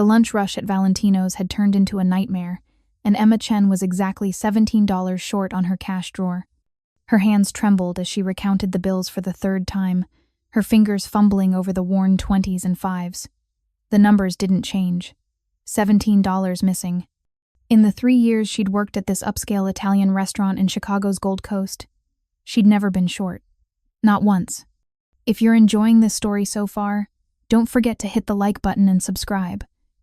The lunch rush at Valentino's had turned into a nightmare, and Emma Chen was exactly $17 short on her cash drawer. Her hands trembled as she recounted the bills for the third time, her fingers fumbling over the worn 20s and 5s. The numbers didn't change. $17 missing. In the 3 years she'd worked at this upscale Italian restaurant in Chicago's Gold Coast, she'd never been short. Not once. If you're enjoying this story so far, don't forget to hit the like button and subscribe.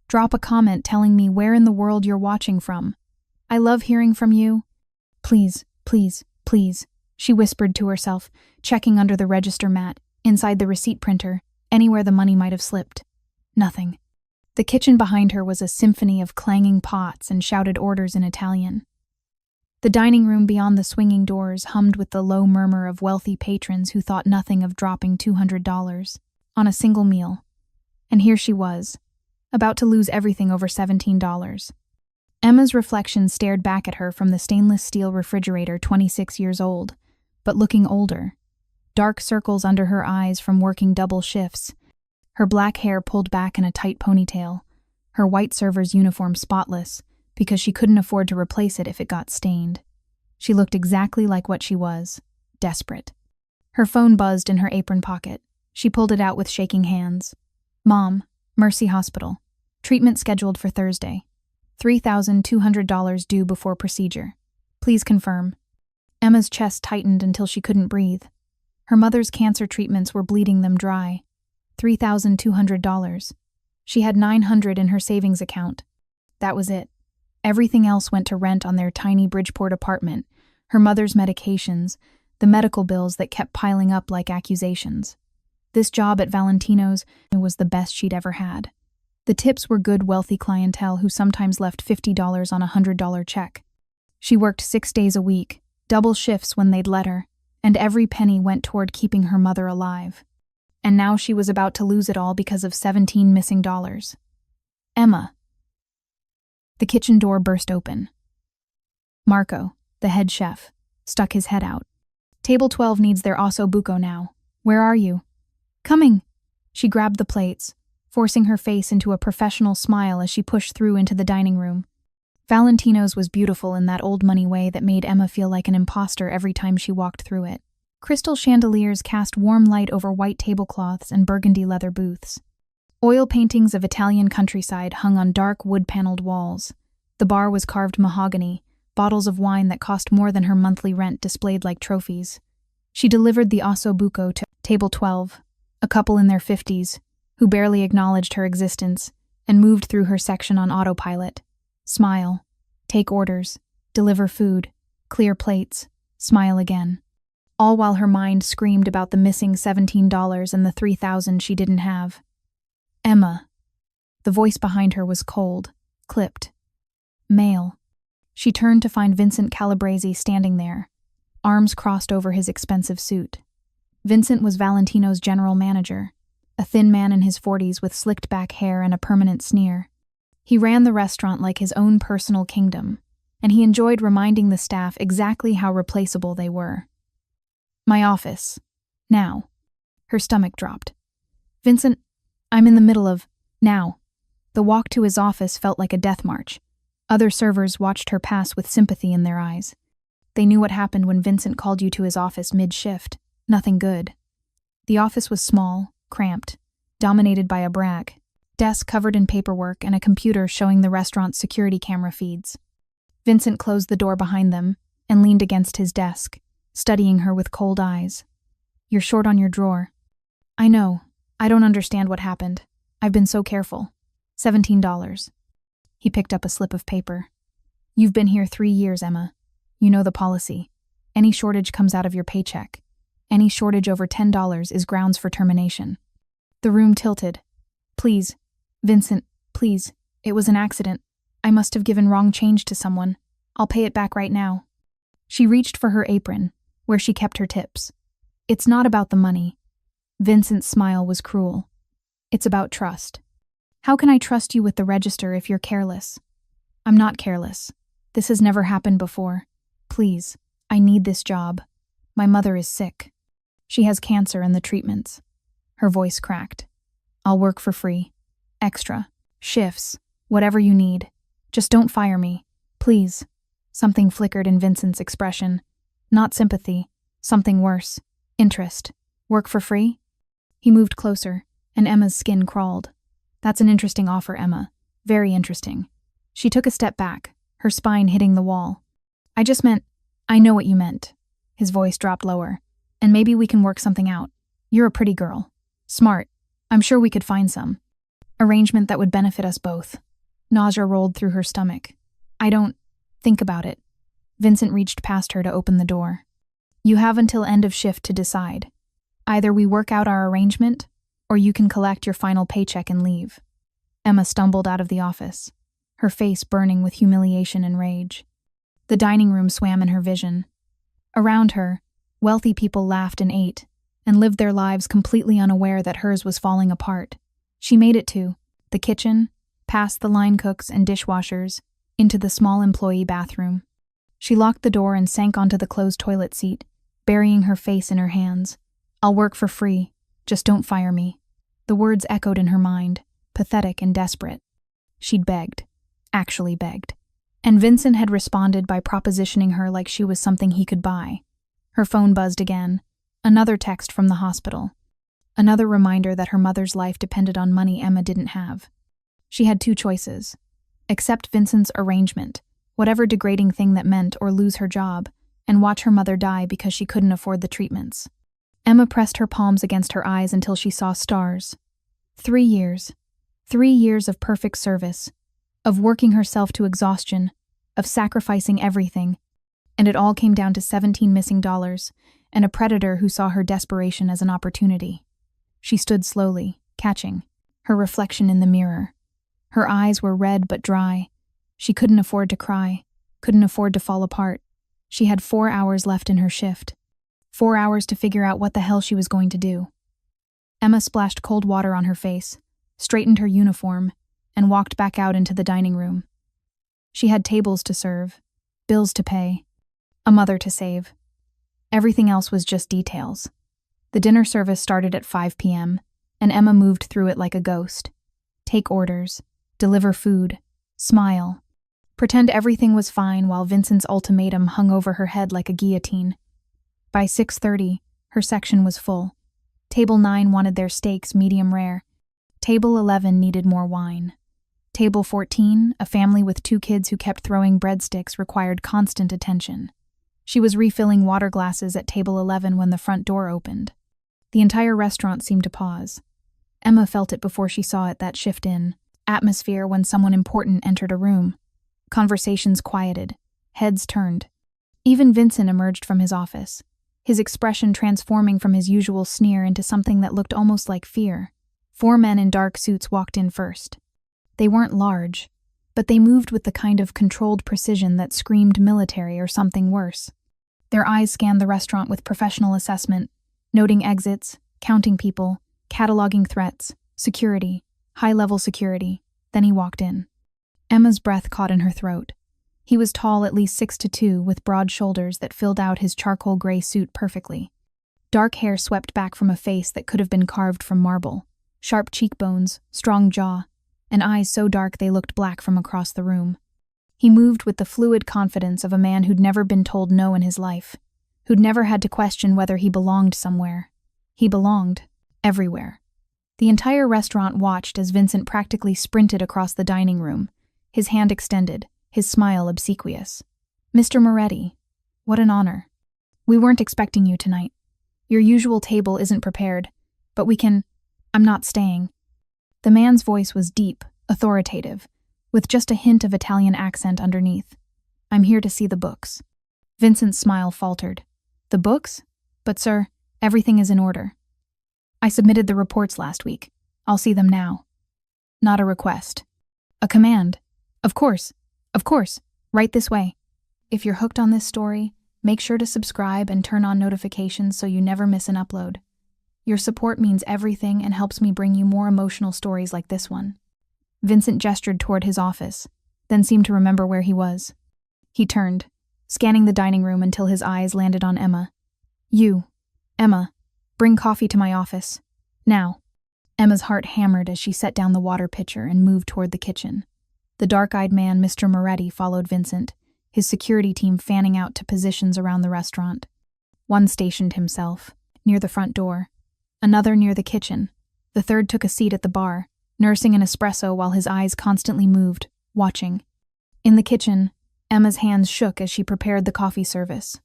Drop a comment telling me where in the world you're watching from. I love hearing from you. Please, please, please, she whispered to herself, checking under the register mat, inside the receipt printer, anywhere the money might have slipped. Nothing. The kitchen behind her was a symphony of clanging pots and shouted orders in Italian. The dining room beyond the swinging doors hummed with the low murmur of wealthy patrons who thought nothing of dropping $200 on a single meal. And here she was, about to lose everything over $17. Emma's reflection stared back at her from the stainless steel refrigerator, 26 years old, but looking older. Dark circles under her eyes from working double shifts, her black hair pulled back in a tight ponytail, her white server's uniform spotless, because she couldn't afford to replace it if it got stained. She looked exactly like what she was, desperate. Her phone buzzed in her apron pocket. She pulled it out with shaking hands. Mom, Mercy Hospital. Treatment scheduled for Thursday. $3,200 due before procedure. Please confirm. Emma's chest tightened until she couldn't breathe. Her mother's cancer treatments were bleeding them dry. $3,200. She had $900 in her savings account. That was it. Everything else went to rent on their tiny Bridgeport apartment, her mother's medications, the medical bills that kept piling up like accusations. This job at Valentino's was the best she'd ever had. The tips were good, wealthy clientele who sometimes left $50 on a $100 check. She worked 6 days a week, double shifts when they'd let her, and every penny went toward keeping her mother alive. And now she was about to lose it all because of 17 missing dollars. Emma. The kitchen door burst open. Marco, the head chef, stuck his head out. Table 12 needs their osso buco now. Where are you? Coming. She grabbed the plates, forcing her face into a professional smile as she pushed through into the dining room. Valentino's was beautiful in that old money way that made Emma feel like an imposter every time she walked through it. Crystal chandeliers cast warm light over white tablecloths and burgundy leather booths. Oil paintings of Italian countryside hung on dark wood-paneled walls. The bar was carved mahogany, bottles of wine that cost more than her monthly rent displayed like trophies. She delivered the osso buco to table 12, a couple in their 50s, who barely acknowledged her existence, and moved through her section on autopilot. Smile, take orders, deliver food, clear plates, smile again. All while her mind screamed about the missing $17 and the $3,000 she didn't have. Emma. The voice behind her was cold, clipped. Male. She turned to find Vincent Calabrese standing there, arms crossed over his expensive suit. Vincent was Valentino's general manager, a thin man in his 40s with slicked back hair and a permanent sneer. He ran the restaurant like his own personal kingdom, and he enjoyed reminding the staff exactly how replaceable they were. My office. Now. Her stomach dropped. Vincent, I'm in the middle of now. The walk to his office felt like a death march. Other servers watched her pass with sympathy in their eyes. They knew what happened when Vincent called you to his office mid-shift. Nothing good. The office was small, cramped, dominated by a brag, desk covered in paperwork and a computer showing the restaurant's security camera feeds. Vincent closed the door behind them and leaned against his desk, studying her with cold eyes. You're short on your drawer. I know. I don't understand what happened. I've been so careful. $17. He picked up a slip of paper. You've been here 3 years, Emma. You know the policy. Any shortage comes out of your paycheck. Any shortage over $10 is grounds for termination. The room tilted. Please, Vincent, please. It was an accident. I must have given wrong change to someone. I'll pay it back right now. She reached for her apron, where she kept her tips. It's not about the money. Vincent's smile was cruel. It's about trust. How can I trust you with the register if you're careless? I'm not careless. This has never happened before. Please, I need this job. My mother is sick. She has cancer and the treatments. Her voice cracked. I'll work for free. Extra. Shifts. Whatever you need. Just don't fire me. Please. Something flickered in Vincent's expression. Not sympathy. Something worse. Interest. Work for free? He moved closer, and Emma's skin crawled. That's an interesting offer, Emma. Very interesting. She took a step back, her spine hitting the wall. I just meant, I know what you meant. His voice dropped lower. And maybe we can work something out. You're a pretty girl. Smart. I'm sure we could find some arrangement that would benefit us both. Nausea rolled through her stomach. I don't think about it. Vincent reached past her to open the door. You have until end of shift to decide. Either we work out our arrangement, or you can collect your final paycheck and leave. Emma stumbled out of the office, her face burning with humiliation and rage. The dining room swam in her vision. Around her, wealthy people laughed and ate, and lived their lives completely unaware that hers was falling apart. She made it to the kitchen, past the line cooks and dishwashers, into the small employee bathroom. She locked the door and sank onto the closed toilet seat, burying her face in her hands. I'll work for free. Just don't fire me. The words echoed in her mind, pathetic and desperate. She'd begged. Actually begged. And Vincent had responded by propositioning her like she was something he could buy. Her phone buzzed again. Another text from the hospital. Another reminder that her mother's life depended on money Emma didn't have. She had two choices. Accept Vincent's arrangement, whatever degrading thing that meant, or lose her job, and watch her mother die because she couldn't afford the treatments. Emma pressed her palms against her eyes until she saw stars. 3 years. 3 years of perfect service, of working herself to exhaustion, of sacrificing everything, and it all came down to 17 missing dollars, and a predator who saw her desperation as an opportunity. She stood slowly, catching her reflection in the mirror. Her eyes were red but dry. She couldn't afford to cry, couldn't afford to fall apart. She had 4 hours left in her shift. 4 hours to figure out what the hell she was going to do. Emma splashed cold water on her face, straightened her uniform, and walked back out into the dining room. She had tables to serve, bills to pay, a mother to save. Everything else was just details. The dinner service started at 5 p.m., and Emma moved through it like a ghost. Take orders, deliver food, smile, pretend everything was fine while Vincent's ultimatum hung over her head like a guillotine. By 6:30, her section was full. Table 9 wanted their steaks medium rare. Table 11 needed more wine. Table 14, a family with 2 kids who kept throwing breadsticks, required constant attention. She was refilling water glasses at table 11 when the front door opened. The entire restaurant seemed to pause. Emma felt it before she saw it, that shift in atmosphere when someone important entered a room. Conversations quieted. Heads turned. Even Vincent emerged from his office, his expression transforming from his usual sneer into something that looked almost like fear. 4 men in dark suits walked in first. They weren't large, but they moved with the kind of controlled precision that screamed military or something worse. Their eyes scanned the restaurant with professional assessment, noting exits, counting people, cataloging threats, security, high-level security. Then he walked in. Emma's breath caught in her throat. He was tall, at least 6'2", with broad shoulders that filled out his charcoal gray suit perfectly. Dark hair swept back from a face that could have been carved from marble. Sharp cheekbones, strong jaw, and eyes so dark they looked black from across the room. He moved with the fluid confidence of a man who'd never been told no in his life, who'd never had to question whether he belonged somewhere. He belonged everywhere. The entire restaurant watched as Vincent practically sprinted across the dining room, his hand extended, his smile obsequious. Mr. Moretti, what an honor. We weren't expecting you tonight. Your usual table isn't prepared, but we can... I'm not staying. The man's voice was deep, authoritative, with just a hint of Italian accent underneath. I'm here to see the books. Vincent's smile faltered. The books? But sir, everything is in order. I submitted the reports last week. I'll see them now. Not a request. A command. Of course, right this way. If you're hooked on this story, make sure to subscribe and turn on notifications so you never miss an upload. Your support means everything and helps me bring you more emotional stories like this one. Vincent gestured toward his office, then seemed to remember where he was. He turned, scanning the dining room until his eyes landed on Emma. You, Emma, bring coffee to my office. Now. Emma's heart hammered as she set down the water pitcher and moved toward the kitchen. The dark-eyed man, Mr. Moretti, followed Vincent, his security team fanning out to positions around the restaurant. One stationed himself, near the front door, another near the kitchen. The third took a seat at the bar, nursing an espresso while his eyes constantly moved, watching. In the kitchen, Emma's hands shook as she prepared the coffee service.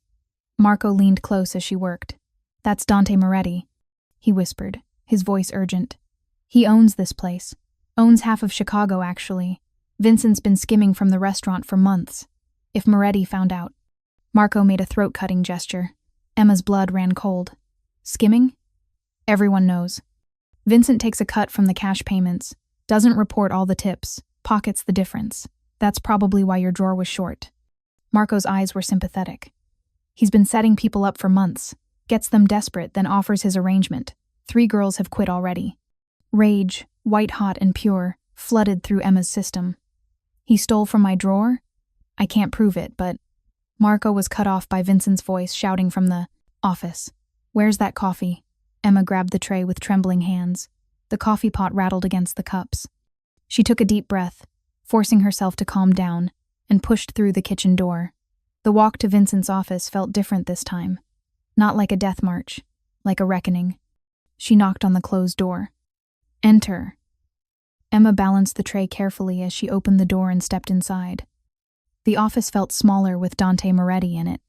Marco leaned close as she worked. "That's Dante Moretti," he whispered, his voice urgent. "He owns this place. Owns half of Chicago, actually. Vincent's been skimming from the restaurant for months. If Moretti found out." Marco made a throat-cutting gesture. Emma's blood ran cold. "Skimming?" "Everyone knows. Vincent takes a cut from the cash payments, doesn't report all the tips, pockets the difference. That's probably why your drawer was short." Marco's eyes were sympathetic. "He's been setting people up for months, gets them desperate, then offers his arrangement. 3 girls have quit already." Rage, white-hot and pure, flooded through Emma's system. "He stole from my drawer? I can't prove it, but—" Marco was cut off by Vincent's voice shouting from the office. "Where's that coffee?" Emma grabbed the tray with trembling hands. The coffee pot rattled against the cups. She took a deep breath, forcing herself to calm down, and pushed through the kitchen door. The walk to Vincent's office felt different this time. Not like a death march, like a reckoning. She knocked on the closed door. "Enter." Emma balanced the tray carefully as she opened the door and stepped inside. The office felt smaller with Dante Moretti in it.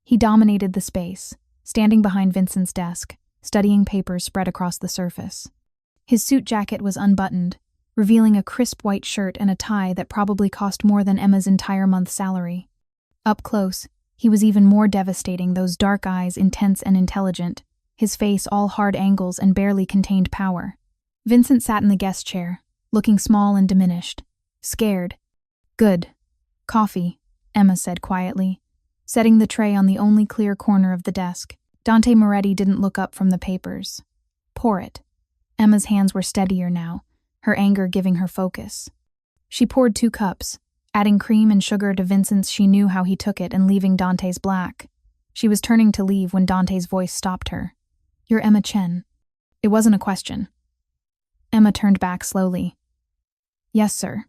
He dominated the space, standing behind Vincent's desk, studying papers spread across the surface. His suit jacket was unbuttoned, revealing a crisp white shirt and a tie that probably cost more than Emma's entire month's salary. Up close, he was even more devastating, those dark eyes intense and intelligent, his face all hard angles and barely contained power. Vincent sat in the guest chair, looking small and diminished. Scared. "Good. Coffee," Emma said quietly, setting the tray on the only clear corner of the desk. Dante Moretti didn't look up from the papers. "Pour it." Emma's hands were steadier now, her anger giving her focus. She poured 2 cups, adding cream and sugar to Vincent's. She knew how he took it and leaving Dante's black. She was turning to leave when Dante's voice stopped her. "You're Emma Chen." It wasn't a question. Emma turned back slowly. "Yes, sir."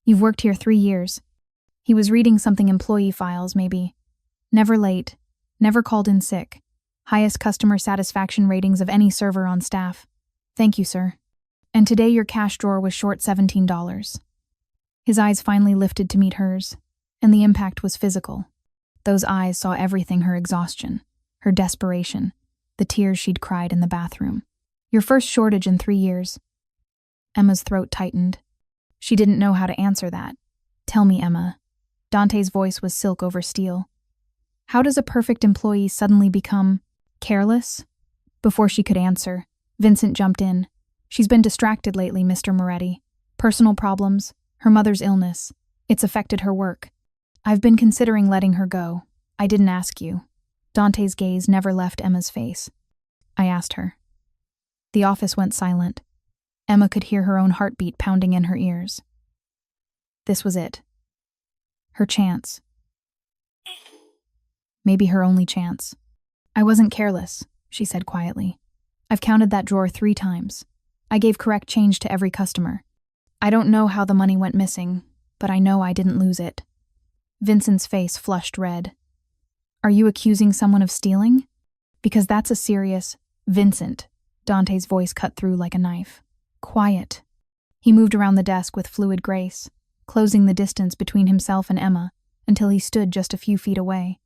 "You've worked here 3 years." He was reading something, employee files, maybe. "Never late. Never called in sick. Highest customer satisfaction ratings of any server on staff." "Thank you, sir." "And today your cash drawer was short $17. His eyes finally lifted to meet hers, and the impact was physical. Those eyes saw everything: her exhaustion, her desperation, the tears she'd cried in the bathroom. "Your first shortage in 3 years. Emma's throat tightened. She didn't know how to answer that. "Tell me, Emma." Dante's voice was silk over steel. "How does a perfect employee suddenly become careless?" Before she could answer, Vincent jumped in. "She's been distracted lately, Mr. Moretti. Personal problems, her mother's illness. It's affected her work. I've been considering letting her go. I didn't ask you." Dante's gaze never left Emma's face. "I asked her." The office went silent. Emma could hear her own heartbeat pounding in her ears. This was it. Her chance. Maybe her only chance. "I wasn't careless," she said quietly. "I've counted that drawer 3 times. I gave correct change to every customer. I don't know how the money went missing, but I know I didn't lose it." Vincent's face flushed red. "Are you accusing someone of stealing? Because that's a serious—" "Vincent," Dante's voice cut through like a knife. "Quiet." He moved around the desk with fluid grace, closing the distance between himself and Emma until he stood just a few feet away.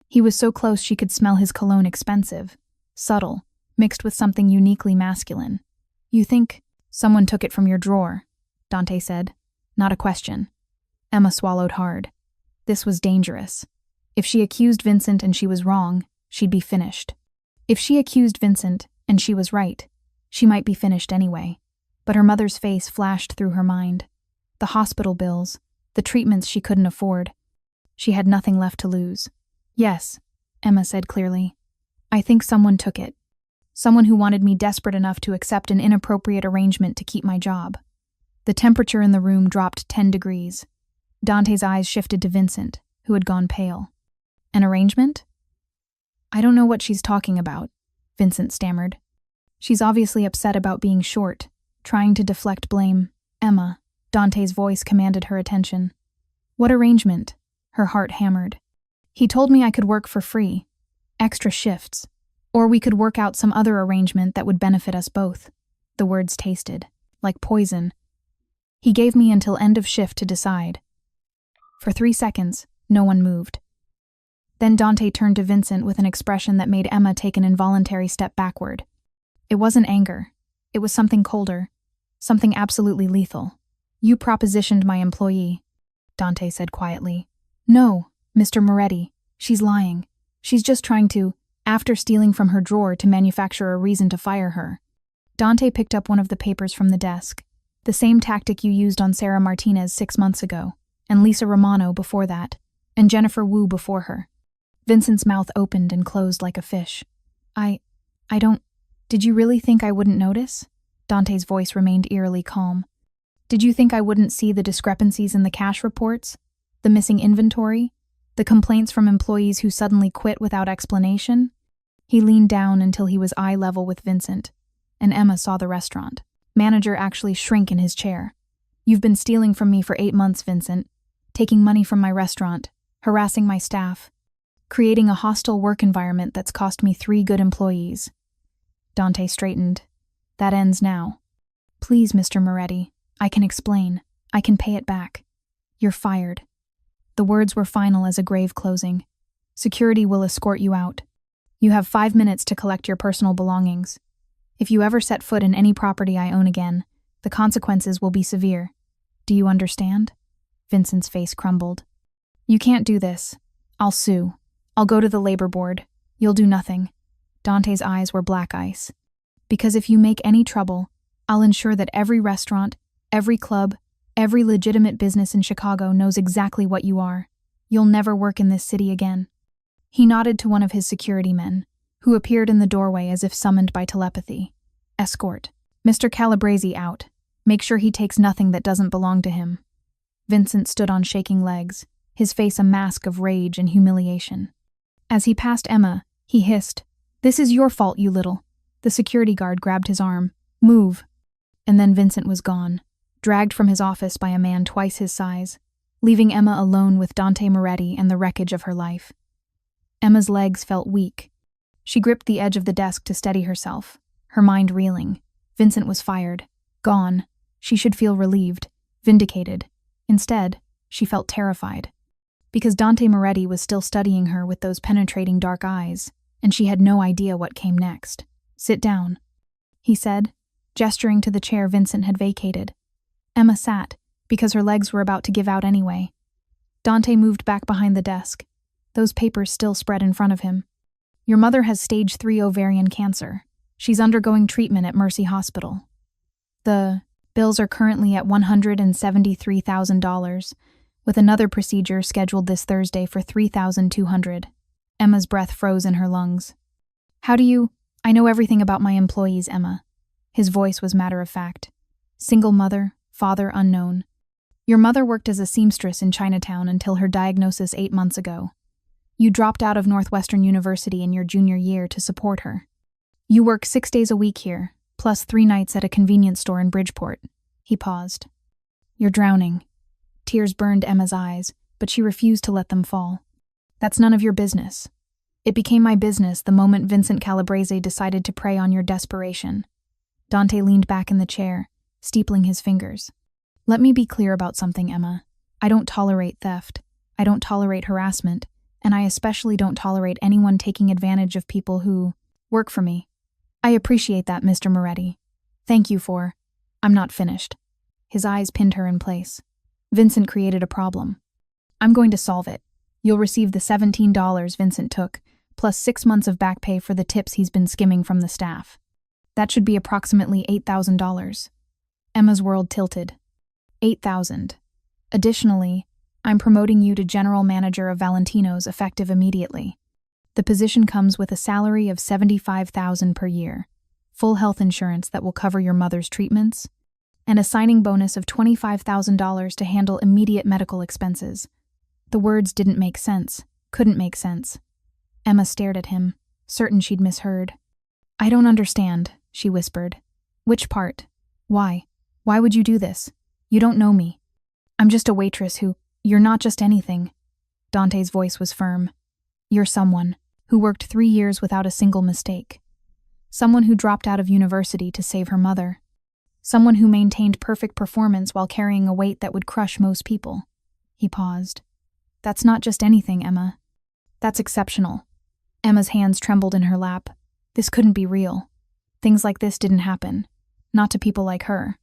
He was so close she could smell his cologne, expensive, subtle, mixed with something uniquely masculine. "You think someone took it from your drawer?" Dante said. Not a question. Emma swallowed hard. This was dangerous. If she accused Vincent and she was wrong, she'd be finished. If she accused Vincent and she was right, she might be finished anyway. But her mother's face flashed through her mind. The hospital bills, the treatments she couldn't afford. She had nothing left to lose. "Yes," Emma said clearly. "I think someone took it. Someone who wanted me desperate enough to accept an inappropriate arrangement to keep my job." The temperature in the room dropped 10 degrees. Dante's eyes shifted to Vincent, who had gone pale. "An arrangement?" "I don't know what she's talking about," Vincent stammered. She's obviously upset about being short, trying to deflect blame. Emma, Dante's voice commanded her attention. What arrangement? Her heart hammered. He told me I could work for free, extra shifts, or we could work out some other arrangement that would benefit us both. The words tasted like poison. He gave me until end of shift to decide. For 3 seconds, no one moved. Then Dante turned to Vincent with an expression that made Emma take an involuntary step backward. It wasn't anger. It was something colder, something absolutely lethal. You propositioned my employee, Dante said quietly. No, Mr. Moretti, she's lying. She's just trying to, after stealing from her drawer to manufacture a reason to fire her. Dante picked up one of the papers from the desk. The same tactic you used on Sarah Martinez 6 months ago, and Lisa Romano before that, and Jennifer Wu before her. Vincent's mouth opened and closed like a fish. I don't... Did you really think I wouldn't notice? Dante's voice remained eerily calm. Did you think I wouldn't see the discrepancies in the cash reports? The missing inventory? The complaints from employees who suddenly quit without explanation? He leaned down until he was eye level with Vincent, and Emma saw the restaurant manager actually shrink in his chair. You've been stealing from me for 8 months, Vincent, taking money from my restaurant, harassing my staff, creating a hostile work environment that's cost me 3 good employees. Dante straightened. That ends now. Please, Mr. Moretti, I can explain. I can pay it back. You're fired. The words were final as a grave closing. Security will escort you out. You have 5 minutes to collect your personal belongings. If you ever set foot in any property I own again, the consequences will be severe. Do you understand? Vincent's face crumbled. You can't do this. I'll sue. I'll go to the labor board. You'll do nothing. Dante's eyes were black ice. Because if you make any trouble, I'll ensure that every restaurant, every club, every legitimate business in Chicago knows exactly what you are. You'll never work in this city again. He nodded to one of his security men, who appeared in the doorway as if summoned by telepathy. Escort. Mr. Calabrese out. Make sure he takes nothing that doesn't belong to him. Vincent stood on shaking legs, his face a mask of rage and humiliation. As he passed Emma, he hissed, "This is your fault, you little." The security guard grabbed his arm. "Move." And then Vincent was gone, dragged from his office by a man twice his size, leaving Emma alone with Dante Moretti and the wreckage of her life. Emma's legs felt weak. She gripped the edge of the desk to steady herself, her mind reeling. Vincent was fired. Gone. She should feel relieved, vindicated. Instead, she felt terrified. Because Dante Moretti was still studying her with those penetrating dark eyes, and she had no idea what came next. "Sit down," he said, gesturing to the chair Vincent had vacated. Emma sat, because her legs were about to give out anyway. Dante moved back behind the desk. Those papers still spread in front of him. "Your mother has stage 3 ovarian cancer. She's undergoing treatment at Mercy Hospital. The bills are currently at $173,000, with another procedure scheduled this Thursday for $3,200. Emma's breath froze in her lungs. I know everything about my employees, Emma." His voice was matter of fact. "Single mother, father unknown. Your mother worked as a seamstress in Chinatown until her diagnosis 8 months ago. You dropped out of Northwestern University in your junior year to support her. You work 6 days a week here, plus 3 nights at a convenience store in Bridgeport." He paused. "You're drowning." Tears burned Emma's eyes, but she refused to let them fall. "That's none of your business. It became my business the moment Vincent Calabrese decided to prey on your desperation." Dante leaned back in the chair, steepling his fingers. "Let me be clear about something, Emma. I don't tolerate theft. I don't tolerate harassment. And I especially don't tolerate anyone taking advantage of people who work for me. I appreciate that, Mr. Moretti. Thank you for... I'm not finished." His eyes pinned her in place. "Vincent created a problem. I'm going to solve it. You'll receive the $17 Vincent took, plus 6 months of back pay for the tips he's been skimming from the staff. That should be approximately $8,000. Emma's world tilted. $8,000. Additionally, I'm promoting you to general manager of Valentino's effective immediately. The position comes with a salary of $75,000 per year, full health insurance that will cover your mother's treatments, and a signing bonus of $25,000 to handle immediate medical expenses. The words didn't make sense, couldn't make sense. Emma stared at him, certain she'd misheard. "I don't understand," she whispered. Which part? Why? Why would you do this? You don't know me. I'm just a waitress who— You're not just anything. Dante's voice was firm. You're someone who worked 3 years without a single mistake. Someone who dropped out of university to save her mother. Someone who maintained perfect performance while carrying a weight that would crush most people. He paused. That's not just anything, Emma. That's exceptional. Emma's hands trembled in her lap. This couldn't be real. Things like this didn't happen. Not to people like her.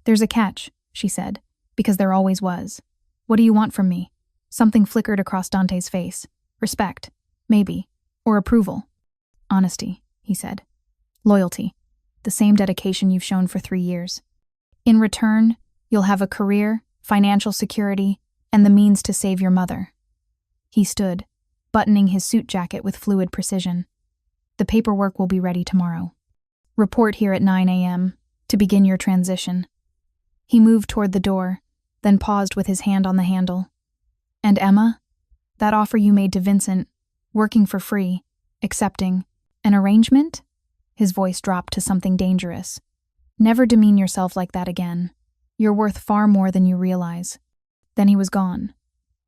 There's a catch, she said, because there always was. What do you want from me? Something flickered across Dante's face. Respect, maybe, or approval. Honesty, he said. Loyalty, the same dedication you've shown for 3 years. In return, you'll have a career, financial security, and the means to save your mother. He stood, buttoning his suit jacket with fluid precision. The paperwork will be ready tomorrow. Report here at 9 a.m. to begin your transition. He moved toward the door, then paused with his hand on the handle. And Emma? That offer you made to Vincent, working for free, accepting, an arrangement? His voice dropped to something dangerous. Never demean yourself like that again. You're worth far more than you realize. Then he was gone,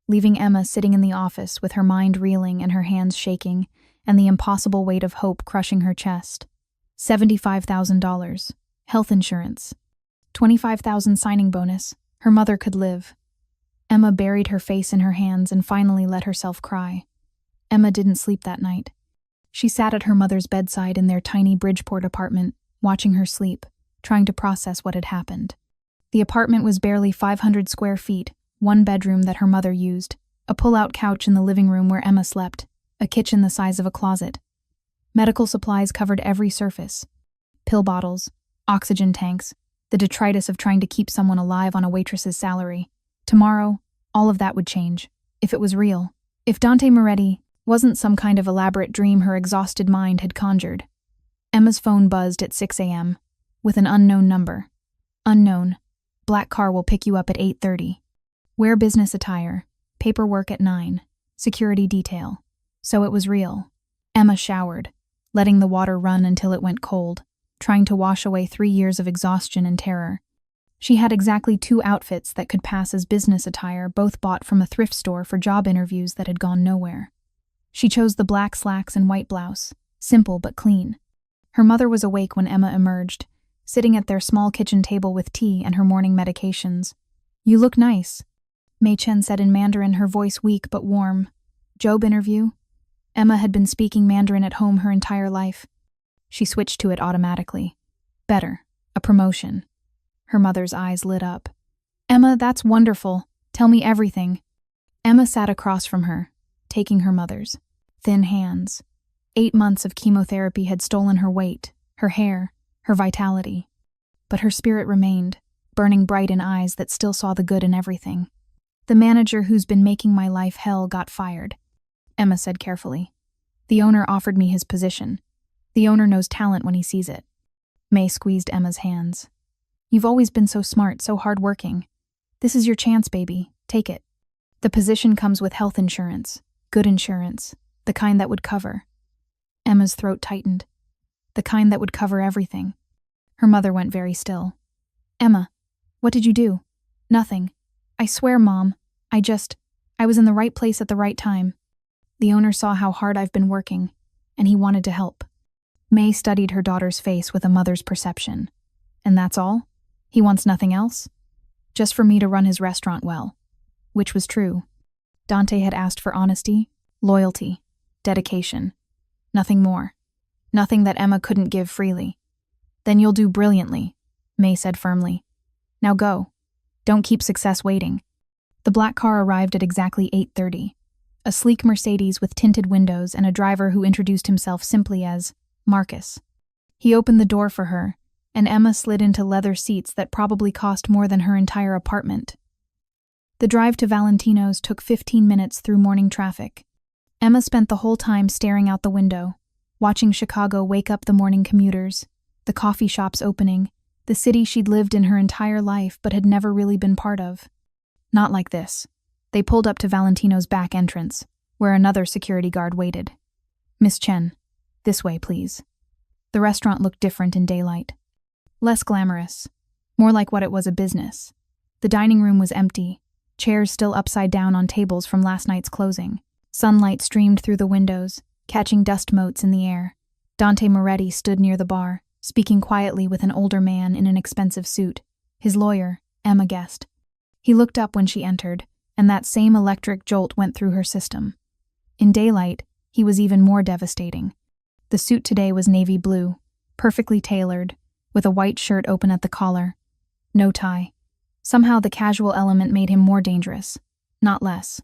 leaving Emma sitting in the office with her mind reeling and her hands shaking and the impossible weight of hope crushing her chest. $75,000, health insurance, $25,000 signing bonus. Her mother could live. Emma buried her face in her hands and finally let herself cry. Emma didn't sleep that night. She sat at her mother's bedside in their tiny Bridgeport apartment, watching her sleep, trying to process what had happened. The apartment was barely 500 square feet, one bedroom that her mother used, a pull-out couch in the living room where Emma slept, a kitchen the size of a closet. Medical supplies covered every surface. Pill bottles, oxygen tanks, the detritus of trying to keep someone alive on a waitress's salary. Tomorrow, all of that would change. If it was real. If Dante Moretti wasn't some kind of elaborate dream her exhausted mind had conjured. Emma's phone buzzed at 6 a.m. with an unknown number. Unknown. Black car will pick you up at 8:30. Wear business attire. Paperwork at 9. Security detail. So it was real. Emma showered, letting the water run until it went cold, trying to wash away 3 years of exhaustion and terror. She had exactly 2 outfits that could pass as business attire, both bought from a thrift store for job interviews that had gone nowhere. She chose the black slacks and white blouse, simple but clean. Her mother was awake when Emma emerged, sitting at their small kitchen table with tea and her morning medications. You look nice, Emma Chen said in Mandarin, her voice weak but warm. Job interview? Emma had been speaking Mandarin at home her entire life. She switched to it automatically. Better. A promotion. Her mother's eyes lit up. Emma, that's wonderful. Tell me everything. Emma sat across from her, taking her mother's thin hands. 8 months of chemotherapy had stolen her weight, her hair, her vitality. But her spirit remained, burning bright in eyes that still saw the good in everything. The manager who's been making my life hell got fired, Emma said carefully. The owner offered me his position. The owner knows talent when he sees it. May squeezed Emma's hands. You've always been so smart, so hardworking. This is your chance, baby. Take it. The position comes with health insurance, good insurance, the kind that would cover. Emma's throat tightened. The kind that would cover everything. Her mother went very still. Emma, what did you do? Nothing. I swear, Mom. I was in the right place at the right time. The owner saw how hard I've been working, and he wanted to help. May studied her daughter's face with a mother's perception. And that's all? He wants nothing else? Just for me to run his restaurant well. Which was true. Dante had asked for honesty, loyalty, dedication. Nothing more. Nothing that Emma couldn't give freely. Then you'll do brilliantly, May said firmly. Now go. Don't keep success waiting. The black car arrived at exactly 8:30. A sleek Mercedes with tinted windows and a driver who introduced himself simply as Marcus. He opened the door for her, and Emma slid into leather seats that probably cost more than her entire apartment. The drive to Valentino's took 15 minutes through morning traffic. Emma spent the whole time staring out the window, watching Chicago wake up the morning commuters, the coffee shops opening, the city she'd lived in her entire life but had never really been part of. Not like this. They pulled up to Valentino's back entrance, where another security guard waited. Miss Chen, this way, please. The restaurant looked different in daylight. Less glamorous. More like what it was, a business. The dining room was empty, chairs still upside down on tables from last night's closing. Sunlight streamed through the windows, catching dust motes in the air. Dante Moretti stood near the bar, speaking quietly with an older man in an expensive suit. His lawyer, Emma guessed. He looked up when she entered, and that same electric jolt went through her system. In daylight, he was even more devastating. The suit today was navy blue, perfectly tailored, with a white shirt open at the collar. No tie. Somehow the casual element made him more dangerous, not less.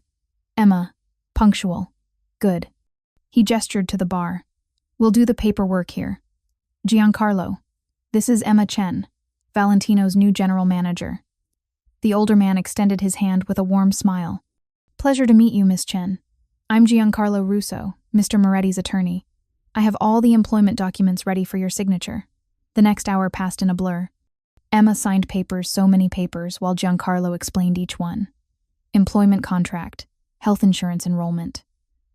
Emma, punctual. Good. He gestured to the bar. We'll do the paperwork here. Giancarlo, this is Emma Chen, Valentino's new general manager. The older man extended his hand with a warm smile. Pleasure to meet you, Miss Chen. I'm Giancarlo Russo, Mr. Moretti's attorney. I have all the employment documents ready for your signature. The next hour passed in a blur. Emma signed papers, so many papers, while Giancarlo explained each one. Employment contract, health insurance enrollment,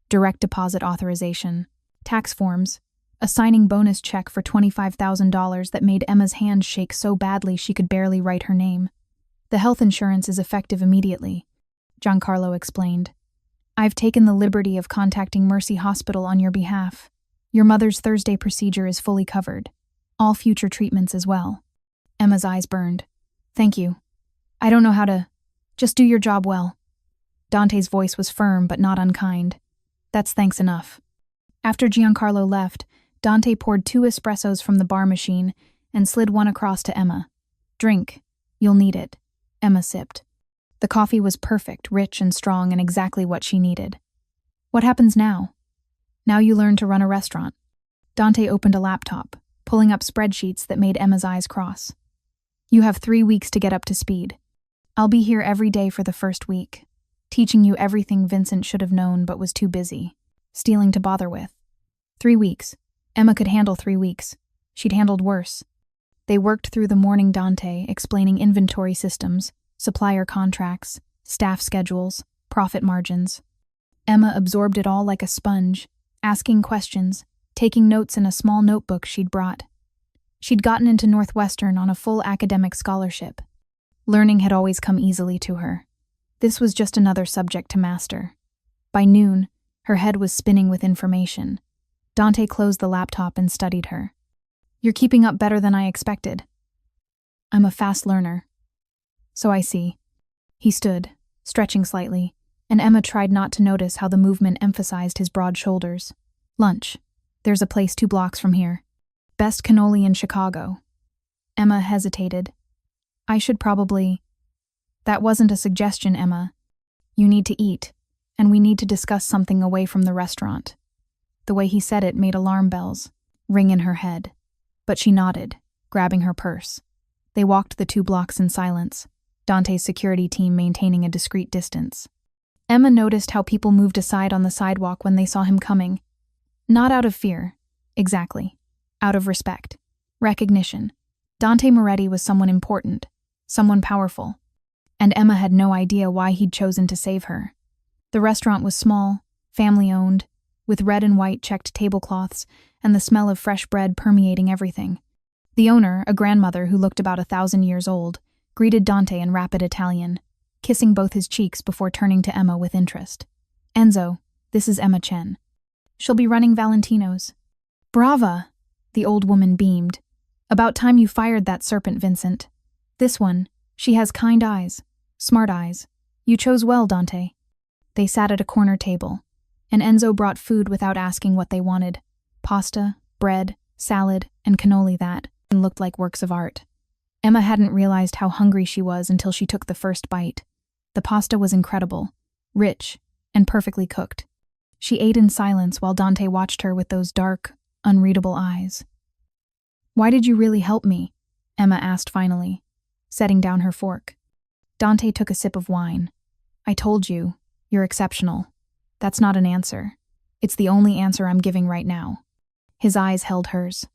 direct deposit authorization, tax forms, a signing bonus check for $25,000 that made Emma's hand shake so badly she could barely write her name. The health insurance is effective immediately, Giancarlo explained. I've taken the liberty of contacting Mercy Hospital on your behalf. Your mother's Thursday procedure is fully covered. All future treatments as well. Emma's eyes burned. Thank you. I don't know how to... Just do your job well. Dante's voice was firm but not unkind. That's thanks enough. After Giancarlo left, Dante poured 2 espressos from the bar machine and slid one across to Emma. Drink. You'll need it. Emma sipped. The coffee was perfect, rich and strong, and exactly what she needed. What happens now? Now you learn to run a restaurant. Dante opened a laptop, pulling up spreadsheets that made Emma's eyes cross. You have 3 weeks to get up to speed. I'll be here every day for the first week, teaching you everything Vincent should have known but was too busy, stealing to bother with. 3 weeks. Emma could handle 3 weeks. She'd handled worse. They worked through the morning, Dante explaining inventory systems, supplier contracts, staff schedules, profit margins. Emma absorbed it all like a sponge, asking questions, taking notes in a small notebook she'd brought. She'd gotten into Northwestern on a full academic scholarship. Learning had always come easily to her. This was just another subject to master. By noon, her head was spinning with information. Dante closed the laptop and studied her. You're keeping up better than I expected. I'm a fast learner. So I see. He stood, stretching slightly, and Emma tried not to notice how the movement emphasized his broad shoulders. Lunch. There's a place 2 blocks from here. Best cannoli in Chicago. Emma hesitated. I should probably... That wasn't a suggestion, Emma. You need to eat, and we need to discuss something away from the restaurant. The way he said it made alarm bells ring in her head. But she nodded, grabbing her purse. They walked the 2 blocks in silence, Dante's security team maintaining a discreet distance. Emma noticed how people moved aside on the sidewalk when they saw him coming. Not out of fear, exactly. Out of respect. Recognition. Dante Moretti was someone important, someone powerful. And Emma had no idea why he'd chosen to save her. The restaurant was small, family-owned, with red and white checked tablecloths and the smell of fresh bread permeating everything. The owner, a grandmother who looked about 1,000 years old, greeted Dante in rapid Italian, kissing both his cheeks before turning to Emma with interest. Enzo, this is Emma Chen. She'll be running Valentino's. Brava! The old woman beamed. About time you fired that serpent, Vincent. This one, she has kind eyes, smart eyes. You chose well, Dante. They sat at a corner table, and Enzo brought food without asking what they wanted. Pasta, bread, salad, and cannoli that looked like works of art. Emma hadn't realized how hungry she was until she took the first bite. The pasta was incredible, rich, and perfectly cooked. She ate in silence while Dante watched her with those dark, unreadable eyes. Why did you really help me? Emma asked finally, setting down her fork. Dante took a sip of wine. I told you, you're exceptional. That's not an answer. It's the only answer I'm giving right now. His eyes held hers.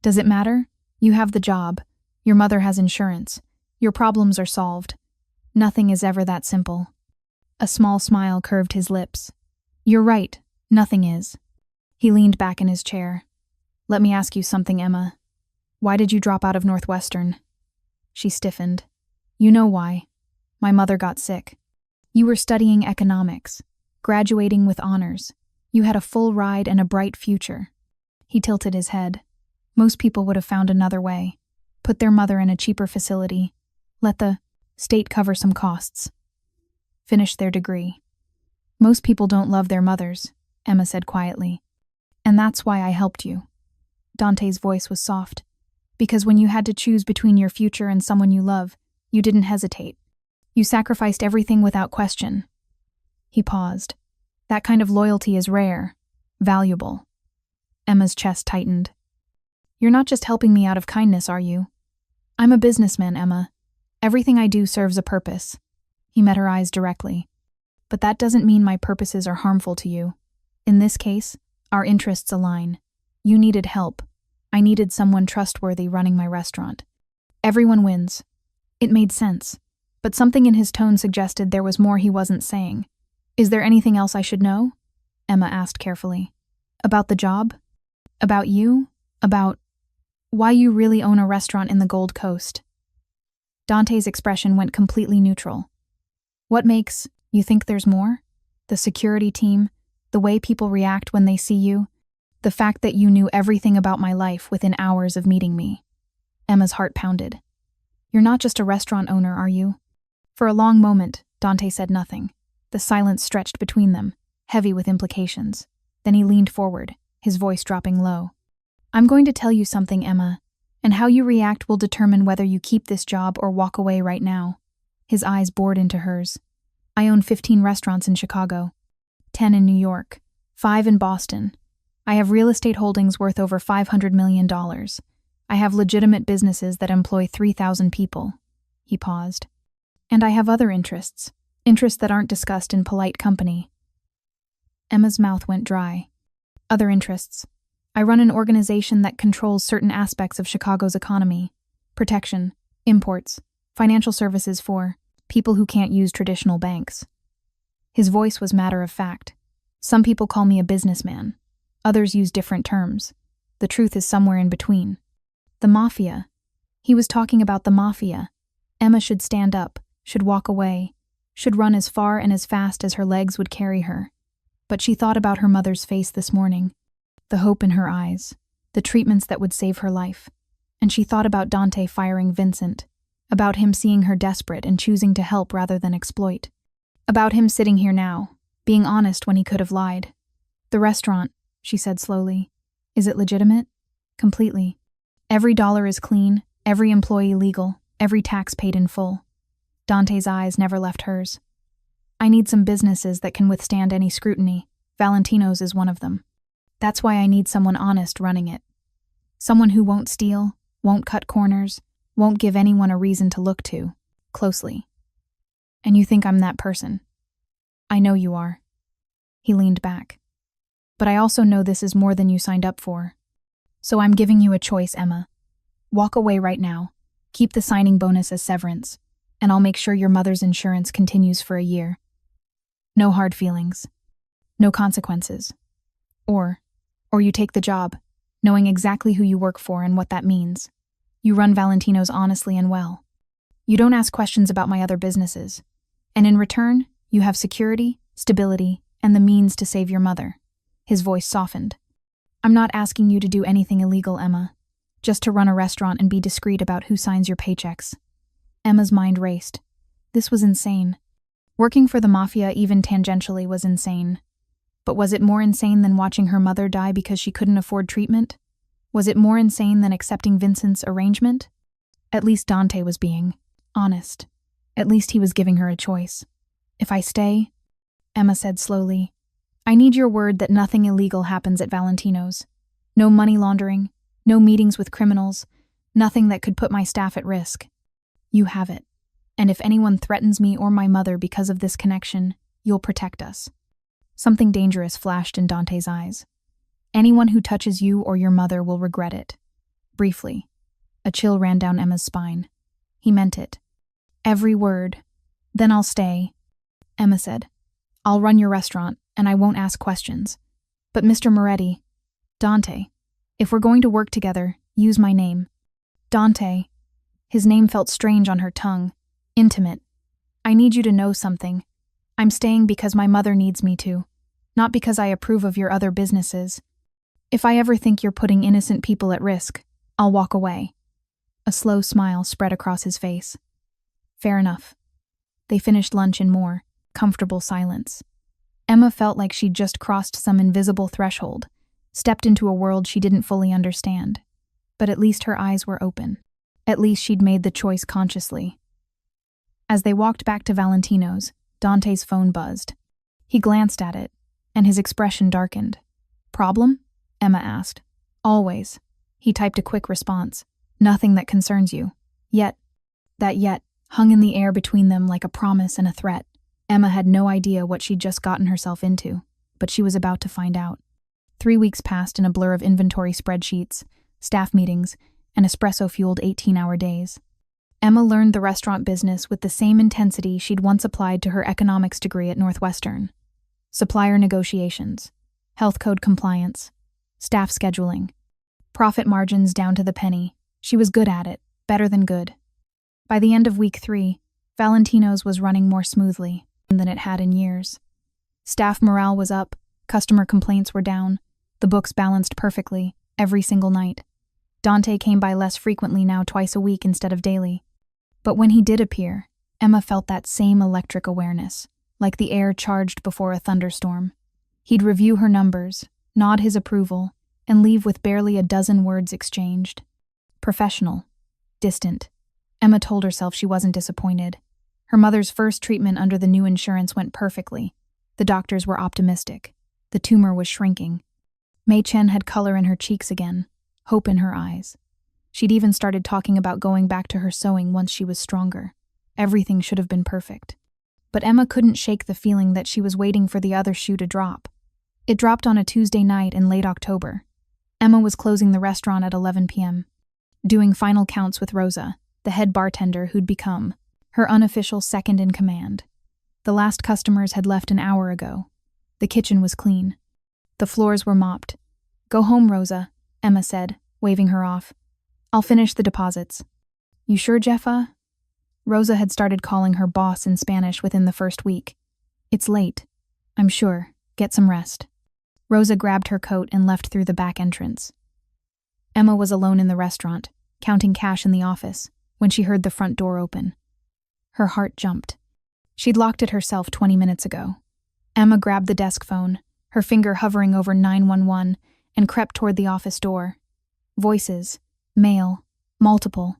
Does it matter? You have the job. Your mother has insurance. Your problems are solved. Nothing is ever that simple. A small smile curved his lips. You're right. Nothing is. He leaned back in his chair. Let me ask you something, Emma. Why did you drop out of Northwestern? She stiffened. You know why. My mother got sick. You were studying economics, graduating with honors. You had a full ride and a bright future. He tilted his head. Most people would have found another way. Put their mother in a cheaper facility. Let the state cover some costs. Finish their degree. Most people don't love their mothers, Emma said quietly. And that's why I helped you. Dante's voice was soft. Because when you had to choose between your future and someone you love, you didn't hesitate. You sacrificed everything without question. He paused. That kind of loyalty is rare, valuable. Emma's chest tightened. You're not just helping me out of kindness, are you? I'm a businessman, Emma. Everything I do serves a purpose. He met her eyes directly. But that doesn't mean my purposes are harmful to you. In this case, our interests align. You needed help. I needed someone trustworthy running my restaurant. Everyone wins. It made sense, but something in his tone suggested there was more he wasn't saying. Is there anything else I should know? Emma asked carefully. About the job? About you? About why you really own a restaurant in the Gold Coast? Dante's expression went completely neutral. What makes you think there's more? The security team, the way people react when they see you, the fact that you knew everything about my life within hours of meeting me. Emma's heart pounded. You're not just a restaurant owner, are you? For a long moment, Dante said nothing. The silence stretched between them, heavy with implications. Then he leaned forward, his voice dropping low. I'm going to tell you something, Emma, and how you react will determine whether you keep this job or walk away right now. His eyes bored into hers. I own 15 restaurants in Chicago, 10 in New York, 5 in Boston. I have real estate holdings worth over $500 million. I have legitimate businesses that employ 3,000 people. He paused. And I have other interests that aren't discussed in polite company. Emma's mouth went dry. Other interests. I run an organization that controls certain aspects of Chicago's economy. Protection, imports, financial services for people who can't use traditional banks. His voice was matter of fact. Some people call me a businessman. Others use different terms. The truth is somewhere in between. The Mafia. He was talking about the Mafia. Emma should stand up, should walk away, should run as far and as fast as her legs would carry her. But she thought about her mother's face this morning, the hope in her eyes, the treatments that would save her life. And she thought about Dante firing Vincent, about him seeing her desperate and choosing to help rather than exploit, about him sitting here now, being honest when he could have lied. The restaurant, she said slowly. Is it legitimate? Completely. Every dollar is clean, every employee legal, every tax paid in full. Dante's eyes never left hers. I need some businesses that can withstand any scrutiny. Valentino's is one of them. That's why I need someone honest running it. Someone who won't steal, won't cut corners, won't give anyone a reason to look to closely. And you think I'm that person? I know you are. He leaned back. But I also know this is more than you signed up for. So I'm giving you a choice, Emma. Walk away right now. Keep the signing bonus as severance, and I'll make sure your mother's insurance continues for a year. No hard feelings. No consequences. Or you take the job, knowing exactly who you work for and what that means. You run Valentino's honestly and well. You don't ask questions about my other businesses. And in return, you have security, stability, and the means to save your mother. His voice softened. I'm not asking you to do anything illegal, Emma. Just to run a restaurant and be discreet about who signs your paychecks. Emma's mind raced. This was insane. Working for the Mafia even tangentially was insane. But was it more insane than watching her mother die because she couldn't afford treatment? Was it more insane than accepting Vincent's arrangement? At least Dante was being honest. At least he was giving her a choice. If I stay, Emma said slowly, I need your word that nothing illegal happens at Valentino's. No money laundering, no meetings with criminals, nothing that could put my staff at risk. You have it. And if anyone threatens me or my mother because of this connection, you'll protect us. Something dangerous flashed in Dante's eyes. Anyone who touches you or your mother will regret it. Briefly, a chill ran down Emma's spine. He meant it. Every word. Then I'll stay, Emma said. I'll run your restaurant, and I won't ask questions. But Mr. Moretti, Dante, If we're going to work together, use my name. Dante. His name felt strange on her tongue. Intimate. I need you to know something. I'm staying because my mother needs me to, not because I approve of your other businesses. If I ever think you're putting innocent people at risk, I'll walk away. A slow smile spread across his face. Fair enough. They finished lunch in more comfortable silence. Emma felt like she'd just crossed some invisible threshold, stepped into a world she didn't fully understand. But at least her eyes were open. At least she'd made the choice consciously. As they walked back to Valentino's, Dante's phone buzzed. He glanced at it, and his expression darkened. Problem? Emma asked. Always. He typed a quick response. Nothing that concerns you. Yet. That yet hung in the air between them like a promise and a threat. Emma had no idea what she'd just gotten herself into, but she was about to find out. 3 weeks passed in a blur of inventory spreadsheets, staff meetings, and espresso-fueled 18-hour days. Emma learned the restaurant business with the same intensity she'd once applied to her economics degree at Northwestern. Supplier negotiations, health code compliance, staff scheduling, profit margins down to the penny. She was good at it, better than good. By the end of week 3, Valentino's was running more smoothly than it had in years. Staff morale was up, customer complaints were down, the books balanced perfectly, every single night. Dante came by less frequently now, twice a week instead of daily. But when he did appear, Emma felt that same electric awareness, like the air charged before a thunderstorm. He'd review her numbers, nod his approval, and leave with barely a dozen words exchanged. Professional. Distant. Emma told herself she wasn't disappointed. Her mother's first treatment under the new insurance went perfectly. The doctors were optimistic. The tumor was shrinking. Emma Chen had color in her cheeks again, hope in her eyes. She'd even started talking about going back to her sewing once she was stronger. Everything should have been perfect. But Emma couldn't shake the feeling that she was waiting for the other shoe to drop. It dropped on a Tuesday night in late October. Emma was closing the restaurant at 11 p.m., doing final counts with Rosa, the head bartender who'd become her unofficial second in command. The last customers had left an hour ago. The kitchen was clean. The floors were mopped. Go home, Rosa, Emma said, waving her off. I'll finish the deposits. You sure, Jeffa? Rosa had started calling her boss in Spanish within the first week. It's late. I'm sure. Get some rest. Rosa grabbed her coat and left through the back entrance. Emma was alone in the restaurant, counting cash in the office, when she heard the front door open. Her heart jumped. She'd locked it herself 20 minutes ago. Emma grabbed the desk phone, her finger hovering over 911, and crept toward the office door. Voices. Male. Multiple.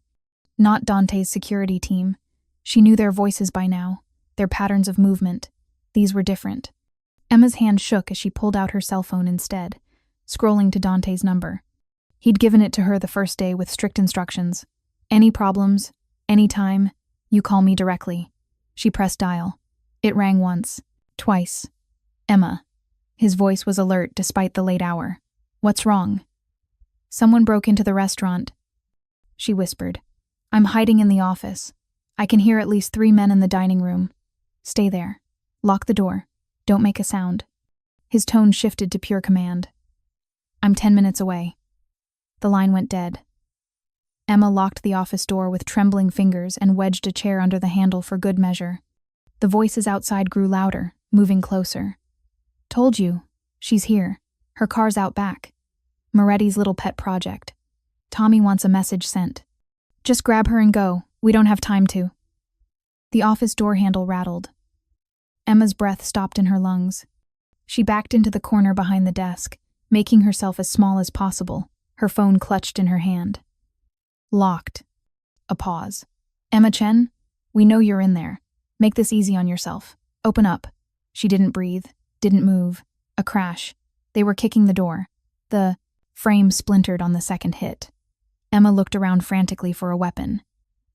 Not Dante's security team. She knew their voices by now, their patterns of movement. These were different. Emma's hand shook as she pulled out her cell phone instead, scrolling to Dante's number. He'd given it to her the first day with strict instructions. Any problems, anytime, you call me directly. She pressed dial. It rang once, twice. Emma. His voice was alert despite the late hour. What's wrong? Someone broke into the restaurant. She whispered. I'm hiding in the office. I can hear at least 3 men in the dining room. Stay there. Lock the door. Don't make a sound. His tone shifted to pure command. I'm 10 minutes away. The line went dead. Emma locked the office door with trembling fingers and wedged a chair under the handle for good measure. The voices outside grew louder, moving closer. Told you. She's here. Her car's out back. Moretti's little pet project. Tommy wants a message sent. Just grab her and go. We don't have time to. The office door handle rattled. Emma's breath stopped in her lungs. She backed into the corner behind the desk, making herself as small as possible, her phone clutched in her hand. Locked. A pause. Emma Chen, we know you're in there. Make this easy on yourself. Open up. She didn't breathe, didn't move. A crash. They were kicking the door. The frame splintered on the second hit. Emma looked around frantically for a weapon.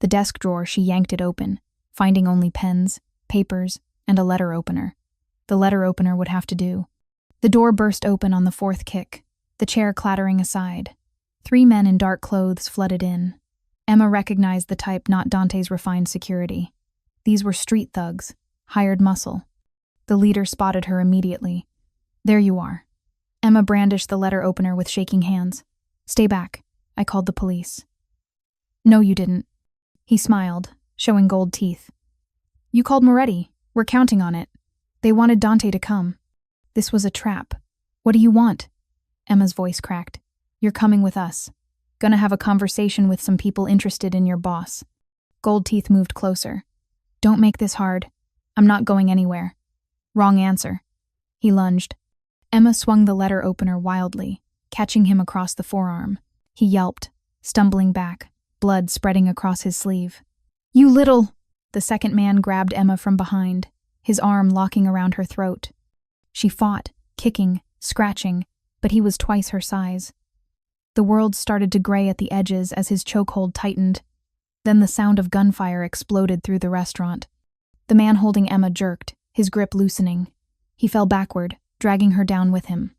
The desk drawer, she yanked it open, finding only pens, papers, and a letter opener. The letter opener would have to do. The door burst open on the fourth kick, the chair clattering aside. 3 men in dark clothes flooded in. Emma recognized the type, not Dante's refined security. These were street thugs, hired muscle. The leader spotted her immediately. There you are. Emma brandished the letter opener with shaking hands. Stay back. I called the police. No, you didn't. He smiled, showing gold teeth. You called Moretti. We're counting on it. They wanted Dante to come. This was a trap. What do you want? Emma's voice cracked. You're coming with us. Gonna have a conversation with some people interested in your boss. Gold teeth moved closer. Don't make this hard. I'm not going anywhere. Wrong answer. He lunged. Emma swung the letter opener wildly, catching him across the forearm. He yelped, stumbling back, blood spreading across his sleeve. You little... The second man grabbed Emma from behind, his arm locking around her throat. She fought, kicking, scratching, but he was twice her size. The world started to gray at the edges as his chokehold tightened. Then the sound of gunfire exploded through the restaurant. The man holding Emma jerked, his grip loosening. He fell backward, dragging her down with him.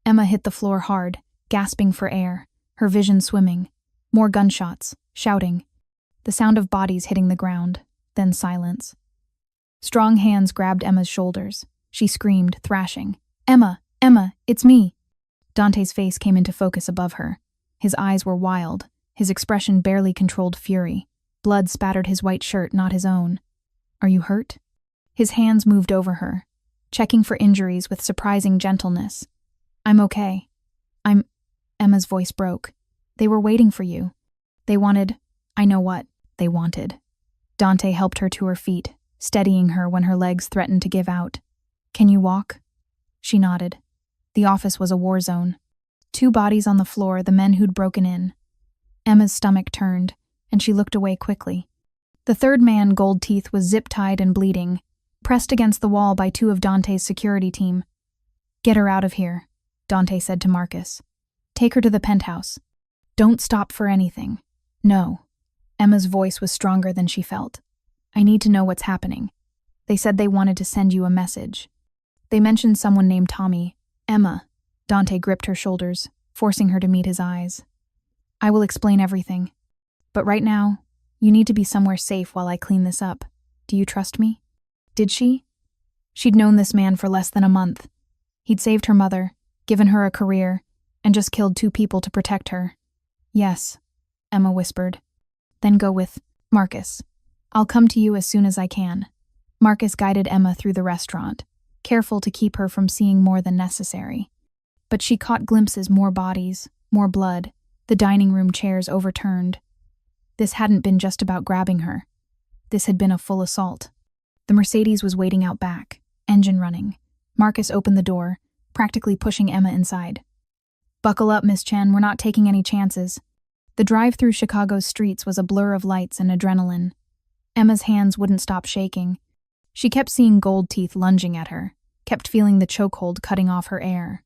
Emma hit the floor hard, gasping for air, her vision swimming. More gunshots, shouting. The sound of bodies hitting the ground, then silence. Strong hands grabbed Emma's shoulders. She screamed, thrashing. Emma! Emma! It's me! Dante's face came into focus above her. His eyes were wild, his expression barely controlled fury. Blood spattered his white shirt, not his own. Are you hurt? His hands moved over her, checking for injuries with surprising gentleness. I'm okay. Emma's voice broke. They were waiting for you. They wanted... I know what they wanted. Dante helped her to her feet, steadying her when her legs threatened to give out. Can you walk? She nodded. The office was a war zone. 2 bodies on the floor, the men who'd broken in. Emma's stomach turned, and she looked away quickly. The third man, gold teeth, was zip-tied and bleeding, pressed against the wall by 2 of Dante's security team. Get her out of here, Dante said to Marcus. Take her to the penthouse. Don't stop for anything. No. Emma's voice was stronger than she felt. I need to know what's happening. They said they wanted to send you a message. They mentioned someone named Tommy. Emma. Dante gripped her shoulders, forcing her to meet his eyes. I will explain everything. But right now, you need to be somewhere safe while I clean this up. Do you trust me? Did she? She'd known this man for less than a month. He'd saved her mother, given her a career, and just killed 2 people to protect her. Yes, Emma whispered. Then go with Marcus. I'll come to you as soon as I can. Marcus guided Emma through the restaurant, careful to keep her from seeing more than necessary. But she caught glimpses, more bodies, more blood, the dining room chairs overturned. This hadn't been just about grabbing her. This had been a full assault. The Mercedes was waiting out back, engine running. Marcus opened the door, practically pushing Emma inside. Buckle up, Miss Chen, we're not taking any chances. The drive through Chicago's streets was a blur of lights and adrenaline. Emma's hands wouldn't stop shaking. She kept seeing gold teeth lunging at her, kept feeling the chokehold cutting off her air.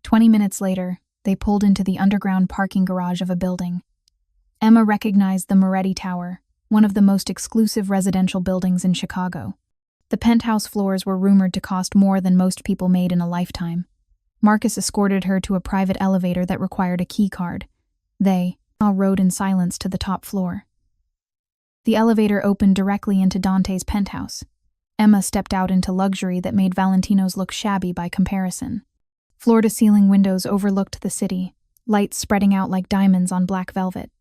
20 minutes later, they pulled into the underground parking garage of a building. Emma recognized the Moretti Tower, one of the most exclusive residential buildings in Chicago. The penthouse floors were rumored to cost more than most people made in a lifetime. Marcus escorted her to a private elevator that required a key card. They all rode in silence to the top floor. The elevator opened directly into Dante's penthouse. Emma stepped out into luxury that made Valentino's look shabby by comparison. Floor-to-ceiling windows overlooked the city, lights spreading out like diamonds on black velvet.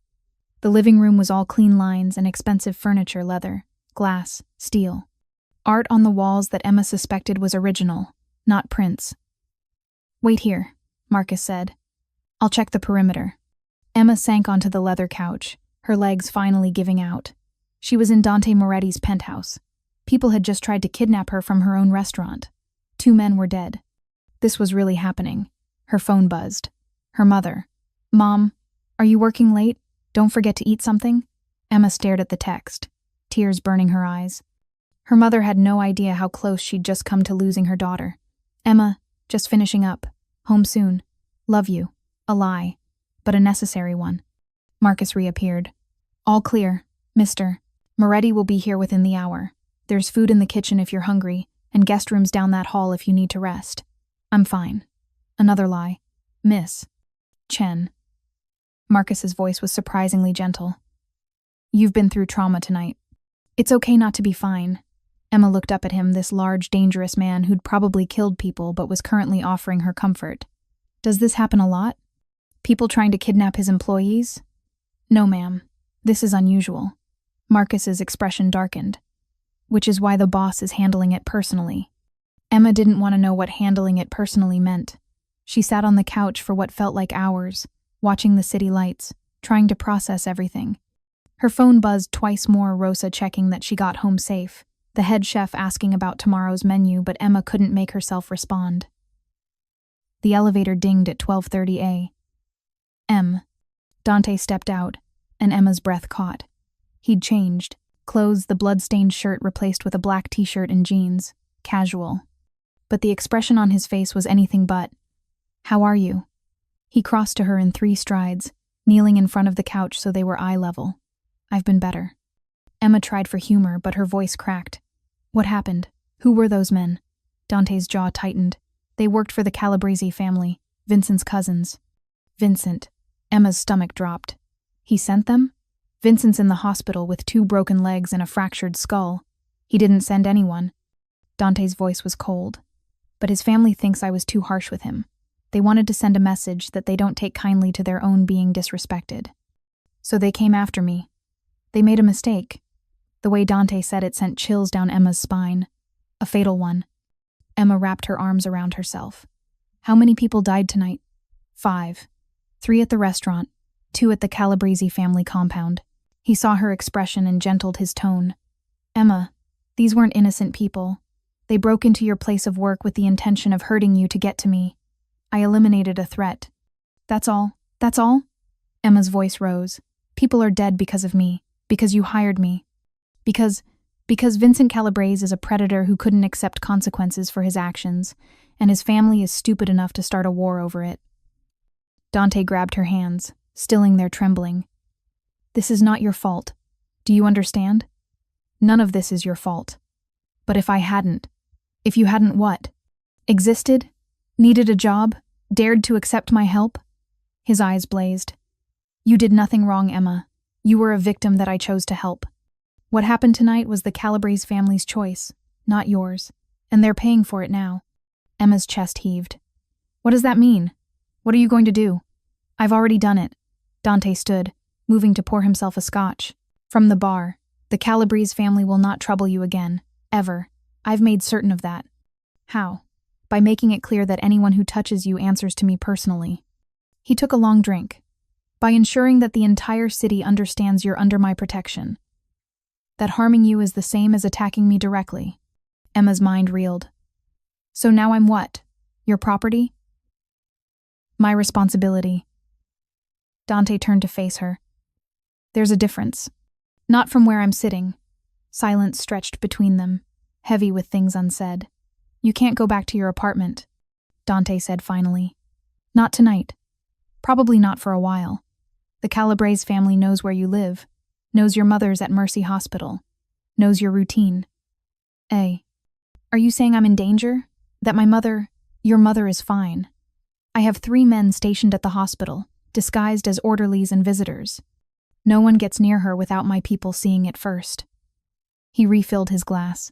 The living room was all clean lines and expensive furniture, leather, glass, steel. Art on the walls that Emma suspected was original, not prints. Wait here, Marcus said. I'll check the perimeter. Emma sank onto the leather couch, her legs finally giving out. She was in Dante Moretti's penthouse. People had just tried to kidnap her from her own restaurant. 2 men were dead. This was really happening. Her phone buzzed. Her mother. Mom, are you working late? Don't forget to eat something? Emma stared at the text, tears burning her eyes. Her mother had no idea how close she'd just come to losing her daughter. Emma, just finishing up. Home soon. Love you. A lie, but a necessary one. Marcus reappeared. All clear, Mr. Moretti will be here within the hour. There's food in the kitchen if you're hungry, and guest rooms down that hall if you need to rest. I'm fine. Another lie. Miss Chen. Marcus's voice was surprisingly gentle. You've been through trauma tonight. It's okay not to be fine. Emma looked up at him, this large, dangerous man who'd probably killed people but was currently offering her comfort. Does this happen a lot? People trying to kidnap his employees? No, ma'am. This is unusual. Marcus's expression darkened. Which is why the boss is handling it personally. Emma didn't want to know what handling it personally meant. She sat on the couch for what felt like hours, watching the city lights, trying to process everything. Her phone buzzed twice more, Rosa checking that she got home safe, the head chef asking about tomorrow's menu, but Emma couldn't make herself respond. The elevator dinged at 12:30 a.m. Dante stepped out, and Emma's breath caught. He'd changed. Clothes, the blood-stained shirt replaced with a black t-shirt and jeans. Casual. But the expression on his face was anything but. How are you? He crossed to her in 3 strides, kneeling in front of the couch so they were eye level. I've been better. Emma tried for humor, but her voice cracked. What happened? Who were those men? Dante's jaw tightened. They worked for the Calabrese family, Vincent's cousins. Vincent. Emma's stomach dropped. He sent them? Vincent's in the hospital with 2 broken legs and a fractured skull. He didn't send anyone. Dante's voice was cold. But his family thinks I was too harsh with him. They wanted to send a message that they don't take kindly to their own being disrespected. So they came after me. They made a mistake. The way Dante said it sent chills down Emma's spine. A fatal one. Emma wrapped her arms around herself. How many people died tonight? 5. 3 at the restaurant, 2 at the Calabrese family compound. He saw her expression and gentled his tone. Emma, these weren't innocent people. They broke into your place of work with the intention of hurting you to get to me. I eliminated a threat. That's all? That's all? Emma's voice rose. People are dead because of me, because you hired me. Because Vincent Calabrese is a predator who couldn't accept consequences for his actions, and his family is stupid enough to start a war over it. Dante grabbed her hands, stilling their trembling. This is not your fault. Do you understand? None of this is your fault. But if you hadn't what? Existed? Needed a job? Dared to accept my help? His eyes blazed. You did nothing wrong, Emma. You were a victim that I chose to help. What happened tonight was the Calabrese family's choice, not yours, and they're paying for it now. Emma's chest heaved. What does that mean? What are you going to do? I've already done it. Dante stood, moving to pour himself a scotch. From the bar, the Calabrese family will not trouble you again, ever. I've made certain of that. How? By making it clear that anyone who touches you answers to me personally. He took a long drink. By ensuring that the entire city understands you're under my protection. That harming you is the same as attacking me directly. Emma's mind reeled. So now I'm what? Your property? My responsibility. Dante turned to face her. There's a difference. Not from where I'm sitting. Silence stretched between them, heavy with things unsaid. You can't go back to your apartment, Dante said finally. Not tonight. Probably not for a while. The Calabrese family knows where you live, knows your mother's at Mercy Hospital, knows your routine. Are you saying I'm in danger? That your mother is fine? I have 3 men stationed at the hospital, disguised as orderlies and visitors. No one gets near her without my people seeing it first. He refilled his glass.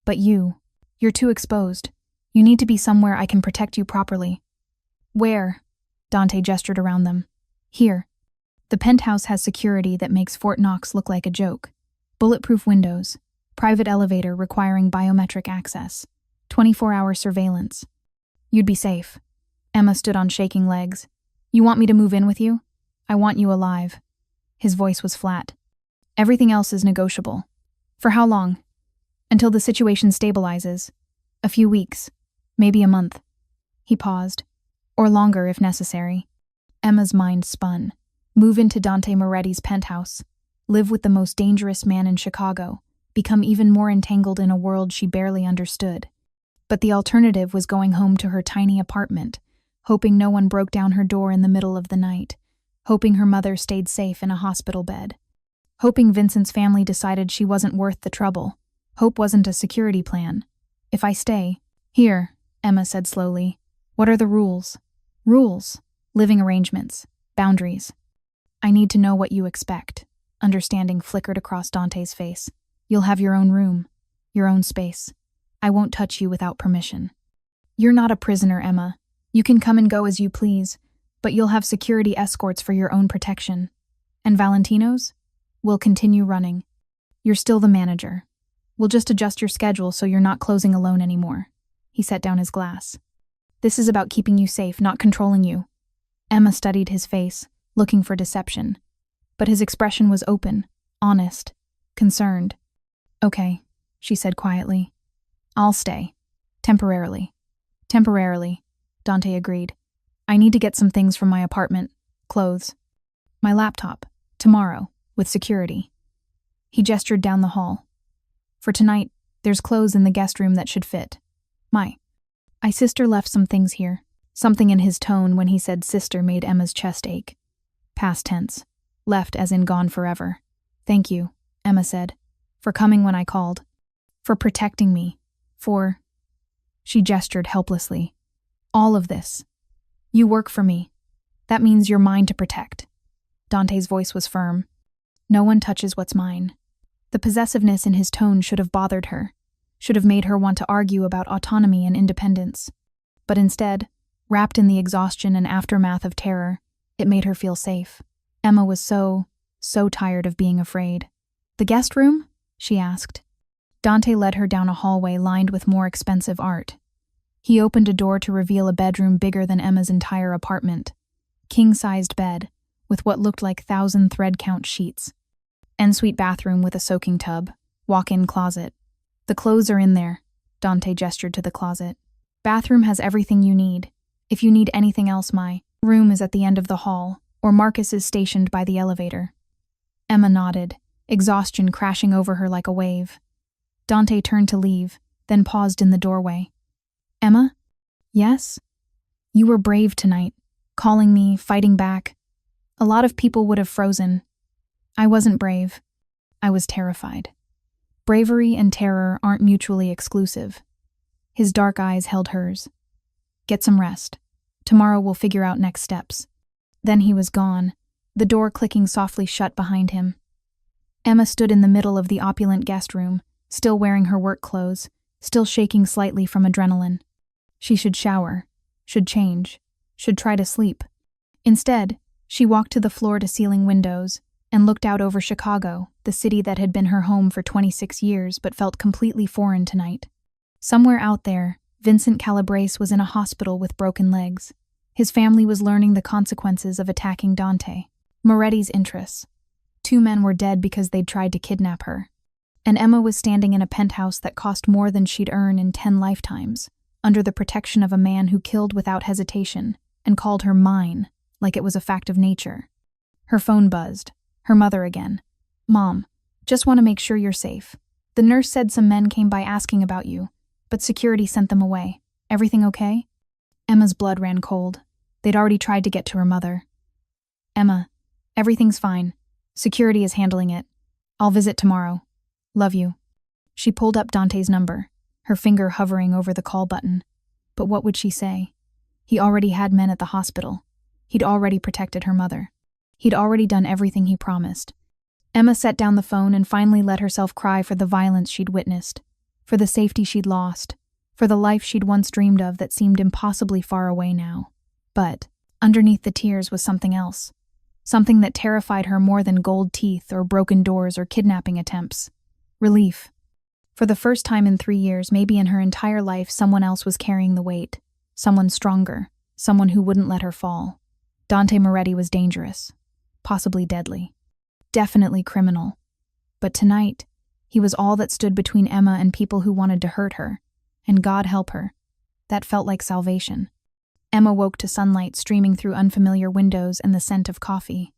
But you're too exposed. You need to be somewhere I can protect you properly. Where? Dante gestured around them. Here. The penthouse has security that makes Fort Knox look like a joke. Bulletproof windows, private elevator requiring biometric access, 24-hour surveillance. You'd be safe. Emma stood on shaking legs. You want me to move in with you? I want you alive. His voice was flat. Everything else is negotiable. For how long? Until the situation stabilizes. A few weeks. Maybe a month. He paused. Or longer if necessary. Emma's mind spun. Move into Dante Moretti's penthouse. Live with the most dangerous man in Chicago. Become even more entangled in a world she barely understood. But the alternative was going home to her tiny apartment, hoping no one broke down her door in the middle of the night, hoping her mother stayed safe in a hospital bed, hoping Vincent's family decided she wasn't worth the trouble. Hope wasn't a security plan. If I stay. Here, Emma said slowly. What are the rules? Rules. Living arrangements. Boundaries. I need to know what you expect. Understanding flickered across Dante's face. You'll have your own room. Your own space. I won't touch you without permission. You're not a prisoner, Emma. You can come and go as you please, But you'll have security escorts for your own protection. And Valentino's? We'll continue running. You're still the manager. We'll just adjust your schedule so you're not closing alone anymore. He set down his glass. This is about keeping you safe, not controlling you. Emma studied his face, looking for deception. But his expression was open, honest, concerned. Okay, she said quietly. I'll stay. Temporarily. Temporarily, Dante agreed. I need to get some things from my apartment, clothes. My laptop, tomorrow, with security. He gestured down the hall. For tonight, there's clothes in the guest room that should fit. My sister left some things here. Something in his tone when he said sister made Emma's chest ache. Past tense. Left as in gone forever. Thank you, Emma said. For coming when I called. For protecting me. For... She gestured helplessly. All of this. You work for me. That means you're mine to protect. Dante's voice was firm. No one touches what's mine. The possessiveness in his tone should have bothered her, should have made her want to argue about autonomy and independence. But instead, wrapped in the exhaustion and aftermath of terror, it made her feel safe. Emma was so tired of being afraid. The guest room? She asked. Dante led her down a hallway lined with more expensive art. He opened a door to reveal a bedroom bigger than Emma's entire apartment. King-sized bed, with what looked like 1,000 thread-count sheets. Ensuite bathroom with a soaking tub. Walk-in closet. The clothes are in there. Dante gestured to the closet. Bathroom has everything you need. If you need anything else, my room is at the end of the hall, or Marcus is stationed by the elevator. Emma nodded, exhaustion crashing over her like a wave. Dante turned to leave, then paused in the doorway. Emma? Yes? You were brave tonight, calling me, fighting back. A lot of people would have frozen. I wasn't brave. I was terrified. Bravery and terror aren't mutually exclusive. His dark eyes held hers. Get some rest. Tomorrow we'll figure out next steps. Then he was gone, the door clicking softly shut behind him. Emma stood in the middle of the opulent guest room, still wearing her work clothes, still shaking slightly from adrenaline. She should shower, should change, should try to sleep. Instead, she walked to the floor-to-ceiling windows and looked out over Chicago, the city that had been her home for 26 years but felt completely foreign tonight. Somewhere out there, Vincent Calabrese was in a hospital with broken legs. His family was learning the consequences of attacking Dante. Moretti's interests. 2 men were dead because they'd tried to kidnap her. And Emma was standing in a penthouse that cost more than she'd earn in 10 lifetimes, under the protection of a man who killed without hesitation and called her mine, like it was a fact of nature. Her phone buzzed. Her mother again. Mom, just want to make sure you're safe. The nurse said some men came by asking about you, but security sent them away. Everything okay? Emma's blood ran cold. They'd already tried to get to her mother. Emma, everything's fine. Security is handling it. I'll visit tomorrow. Love you. She pulled up Dante's number, her finger hovering over the call button. But what would she say? He already had men at the hospital. He'd already protected her mother. He'd already done everything he promised. Emma set down the phone and finally let herself cry for the violence she'd witnessed, for the safety she'd lost, for the life she'd once dreamed of that seemed impossibly far away now. But underneath the tears was something else. Something that terrified her more than gold teeth or broken doors or kidnapping attempts. Relief. For the first time in 3 years, maybe in her entire life, someone else was carrying the weight. Someone stronger. Someone who wouldn't let her fall. Dante Moretti was dangerous. Possibly deadly. Definitely criminal. But tonight, he was all that stood between Emma and people who wanted to hurt her. And God help her. That felt like salvation. Emma woke to sunlight streaming through unfamiliar windows and the scent of coffee.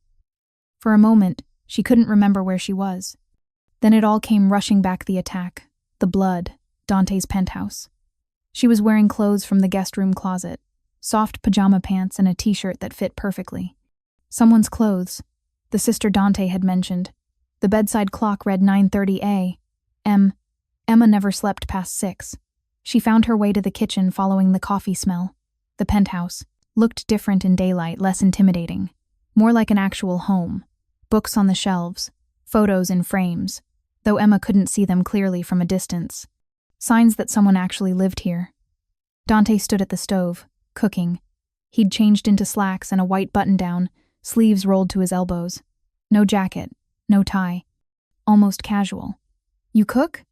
For a moment, she couldn't remember where she was. Then it all came rushing back: the attack, the blood, Dante's penthouse. She was wearing clothes from the guest room closet, soft pajama pants and a t-shirt that fit perfectly. Someone's clothes, the sister Dante had mentioned. The bedside clock read 9:30 a.m. Emma never slept past 6. She found her way to the kitchen following the coffee smell. The penthouse looked different in daylight, less intimidating, more like an actual home. Books on the shelves, photos in frames, though Emma couldn't see them clearly from a distance. Signs that someone actually lived here. Dante stood at the stove, cooking. He'd changed into slacks and a white button-down, sleeves rolled to his elbows. No jacket, no tie. Almost casual. "You cook?"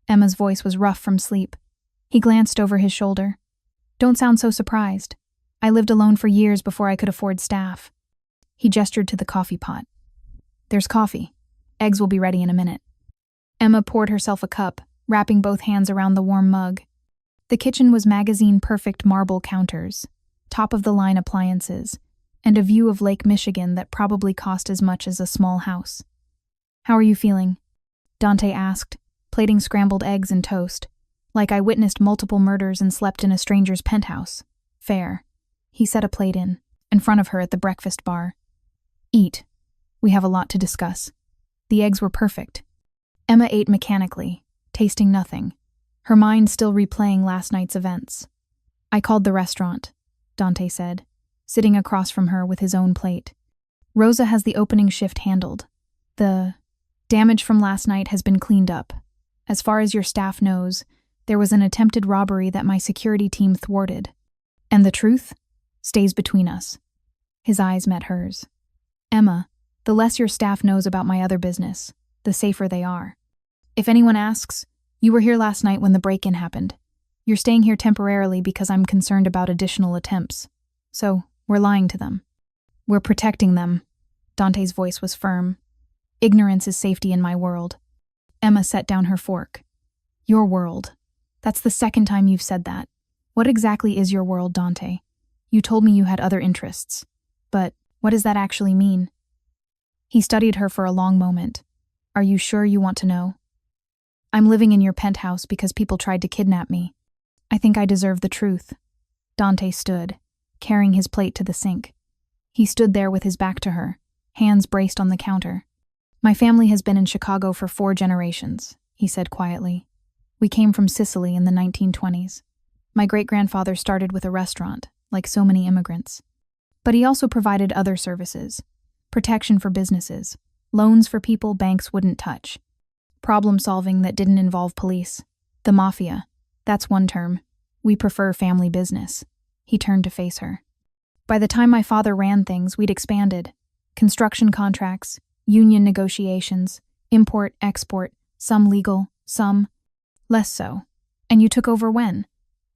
Emma's voice was rough from sleep. He glanced over his shoulder. "Don't sound so surprised. I lived alone for years before I could afford staff." He gestured to the coffee pot. "There's coffee. Eggs will be ready in a minute." Emma poured herself a cup, wrapping both hands around the warm mug. The kitchen was magazine-perfect marble counters, top-of-the-line appliances, and a view of Lake Michigan that probably cost as much as a small house. "How are you feeling?" Dante asked, plating scrambled eggs and toast. "Like I witnessed multiple murders and slept in a stranger's penthouse." "Fair." He set a plate in front of her at the breakfast bar. "Eat. We have a lot to discuss." The eggs were perfect. Emma ate mechanically, tasting nothing, her mind still replaying last night's events. "I called the restaurant," Dante said, sitting across from her with his own plate. "Rosa has the opening shift handled. The damage from last night has been cleaned up. As far as your staff knows, there was an attempted robbery that my security team thwarted. And the truth stays between us." His eyes met hers. "Emma, the less your staff knows about my other business, the safer they are. If anyone asks, you were here last night when the break-in happened. You're staying here temporarily because I'm concerned about additional attempts. So, we're lying to them. We're protecting them." Dante's voice was firm. "Ignorance is safety in my world." Emma set down her fork. "Your world. That's the second time you've said that. What exactly is your world, Dante? You told me you had other interests. But what does that actually mean?" He studied her for a long moment. "Are you sure you want to know?" "I'm living in your penthouse because people tried to kidnap me. I think I deserve the truth." Dante stood, carrying his plate to the sink. He stood there with his back to her, hands braced on the counter. "My family has been in Chicago for 4 generations, he said quietly. "We came from Sicily in the 1920s. My great-grandfather started with a restaurant, like so many immigrants. But he also provided other services, protection for businesses, loans for people banks wouldn't touch, problem-solving that didn't involve police. The Mafia, that's one term. We prefer family business." He turned to face her. "By the time my father ran things, we'd expanded. Construction contracts, union negotiations, import, export, some legal, some less so. And you took over when?"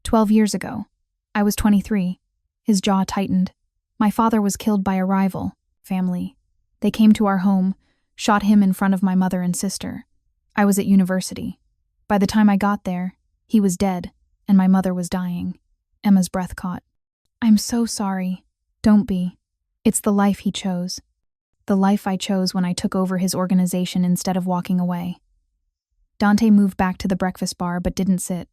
12 years ago. I was 23. His jaw tightened. "My father was killed by a rival family. They came to our home, shot him in front of my mother and sister. I was at university. By the time I got there, he was dead, and my mother was dying." Emma's breath caught. "I'm so sorry." "Don't be. It's the life he chose. The life I chose when I took over his organization instead of walking away." Dante moved back to the breakfast bar but didn't sit.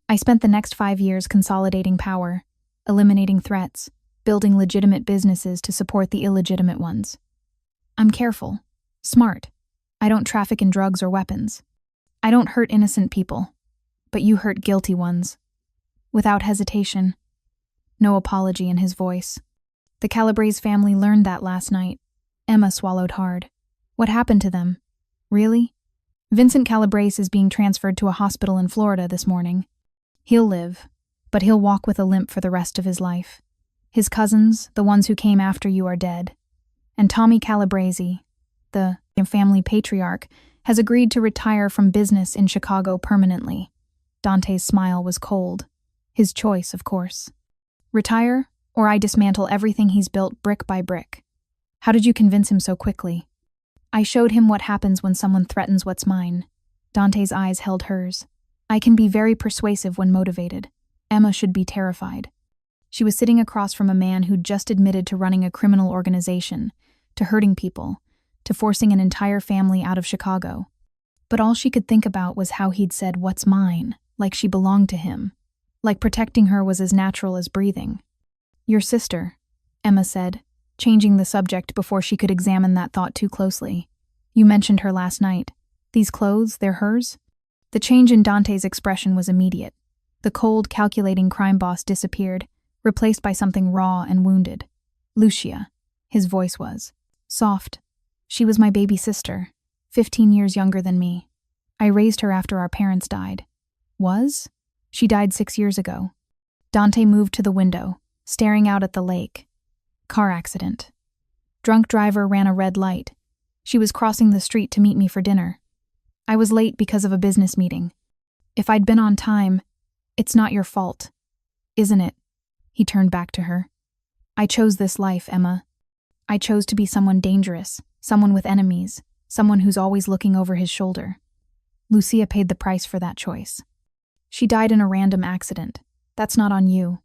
"I spent the next 5 years consolidating power, eliminating threats, building legitimate businesses to support the illegitimate ones. I'm careful, smart. I don't traffic in drugs or weapons. I don't hurt innocent people. But you hurt guilty ones." Without hesitation. No apology in his voice. "The Calabrese family learned that last night." Emma swallowed hard. "What happened to them? Really?" "Vincent Calabrese is being transferred to a hospital in Florida this morning. He'll live, but he'll walk with a limp for the rest of his life. His cousins, the ones who came after you, are dead. And Tommy Calabrese, the family patriarch, has agreed to retire from business in Chicago permanently." Dante's smile was cold. His choice, of course. "Retire, or I dismantle everything he's built brick by brick." "How did you convince him so quickly?" "I showed him what happens when someone threatens what's mine." Dante's eyes held hers. "I can be very persuasive when motivated. Emma should be terrified." She was sitting across from a man who'd just admitted to running a criminal organization, to hurting people, to forcing an entire family out of Chicago. But all she could think about was how he'd said, "What's mine?" like she belonged to him. Like protecting her was as natural as breathing. "Your sister," Emma said, changing the subject before she could examine that thought too closely. "You mentioned her last night. These clothes, they're hers?" The change in Dante's expression was immediate. The cold, calculating crime boss disappeared, replaced by something raw and wounded. "Lucia," his voice was soft. "She was my baby sister, 15 years younger than me. I raised her after our parents died." "Was?" "She died 6 years ago." Dante moved to the window, staring out at the lake. Car accident. Drunk driver ran a red light. She was crossing the street to meet me for dinner. I was late because of a business meeting. If I'd been on time, it's not your fault, isn't it? He turned back to her. I chose this life, Emma. I chose to be someone dangerous, someone with enemies, someone who's always looking over his shoulder. Lucia paid the price for that choice. She died in a random accident. That's not on you.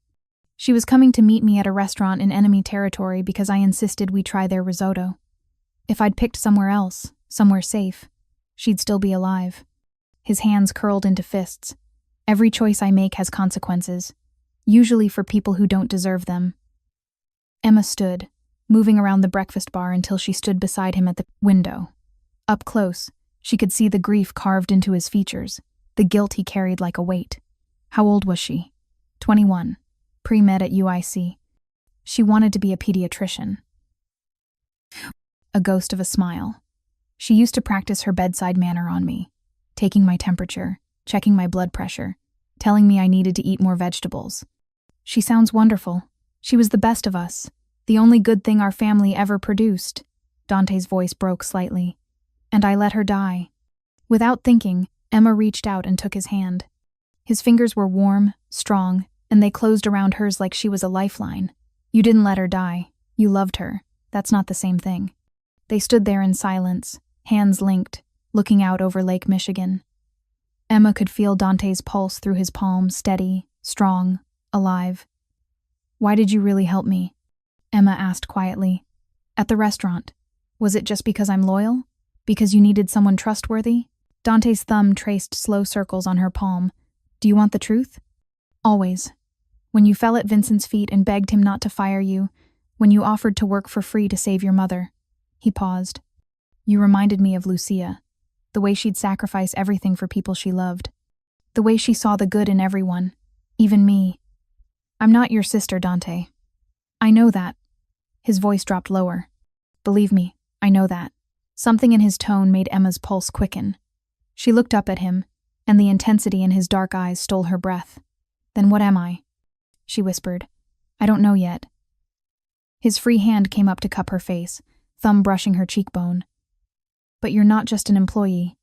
She was coming to meet me at a restaurant in enemy territory because I insisted we try their risotto. If I'd picked somewhere else, somewhere safe, she'd still be alive. His hands curled into fists. Every choice I make has consequences, usually for people who don't deserve them. Emma stood, moving around the breakfast bar until she stood beside him at the window. Up close, she could see the grief carved into his features, the guilt he carried like a weight. How old was she? 21. Pre-med at UIC. She wanted to be a pediatrician. A ghost of a smile. She used to practice her bedside manner on me, taking my temperature, checking my blood pressure, telling me I needed to eat more vegetables. She sounds wonderful. She was the best of us, the only good thing our family ever produced. Dante's voice broke slightly. And I let her die. Without thinking, Emma reached out and took his hand. His fingers were warm, strong, and they closed around hers like she was a lifeline. You didn't let her die. You loved her. That's not the same thing. They stood there in silence, hands linked, looking out over Lake Michigan. Emma could feel Dante's pulse through his palm, steady, strong, alive. Why did you really help me? Emma asked quietly. At the restaurant. Was it just because I'm loyal? Because you needed someone trustworthy? Dante's thumb traced slow circles on her palm. Do you want the truth? Always. When you fell at Vincent's feet and begged him not to fire you, when you offered to work for free to save your mother. He paused. You reminded me of Lucia, the way she'd sacrifice everything for people she loved, the way she saw the good in everyone, even me. I'm not your sister, Dante. I know that. His voice dropped lower. Believe me, I know that. Something in his tone made Emma's pulse quicken. She looked up at him, and the intensity in his dark eyes stole her breath. Then what am I? She whispered. I don't know yet. His free hand came up to cup her face, thumb brushing her cheekbone. But you're not just an employee.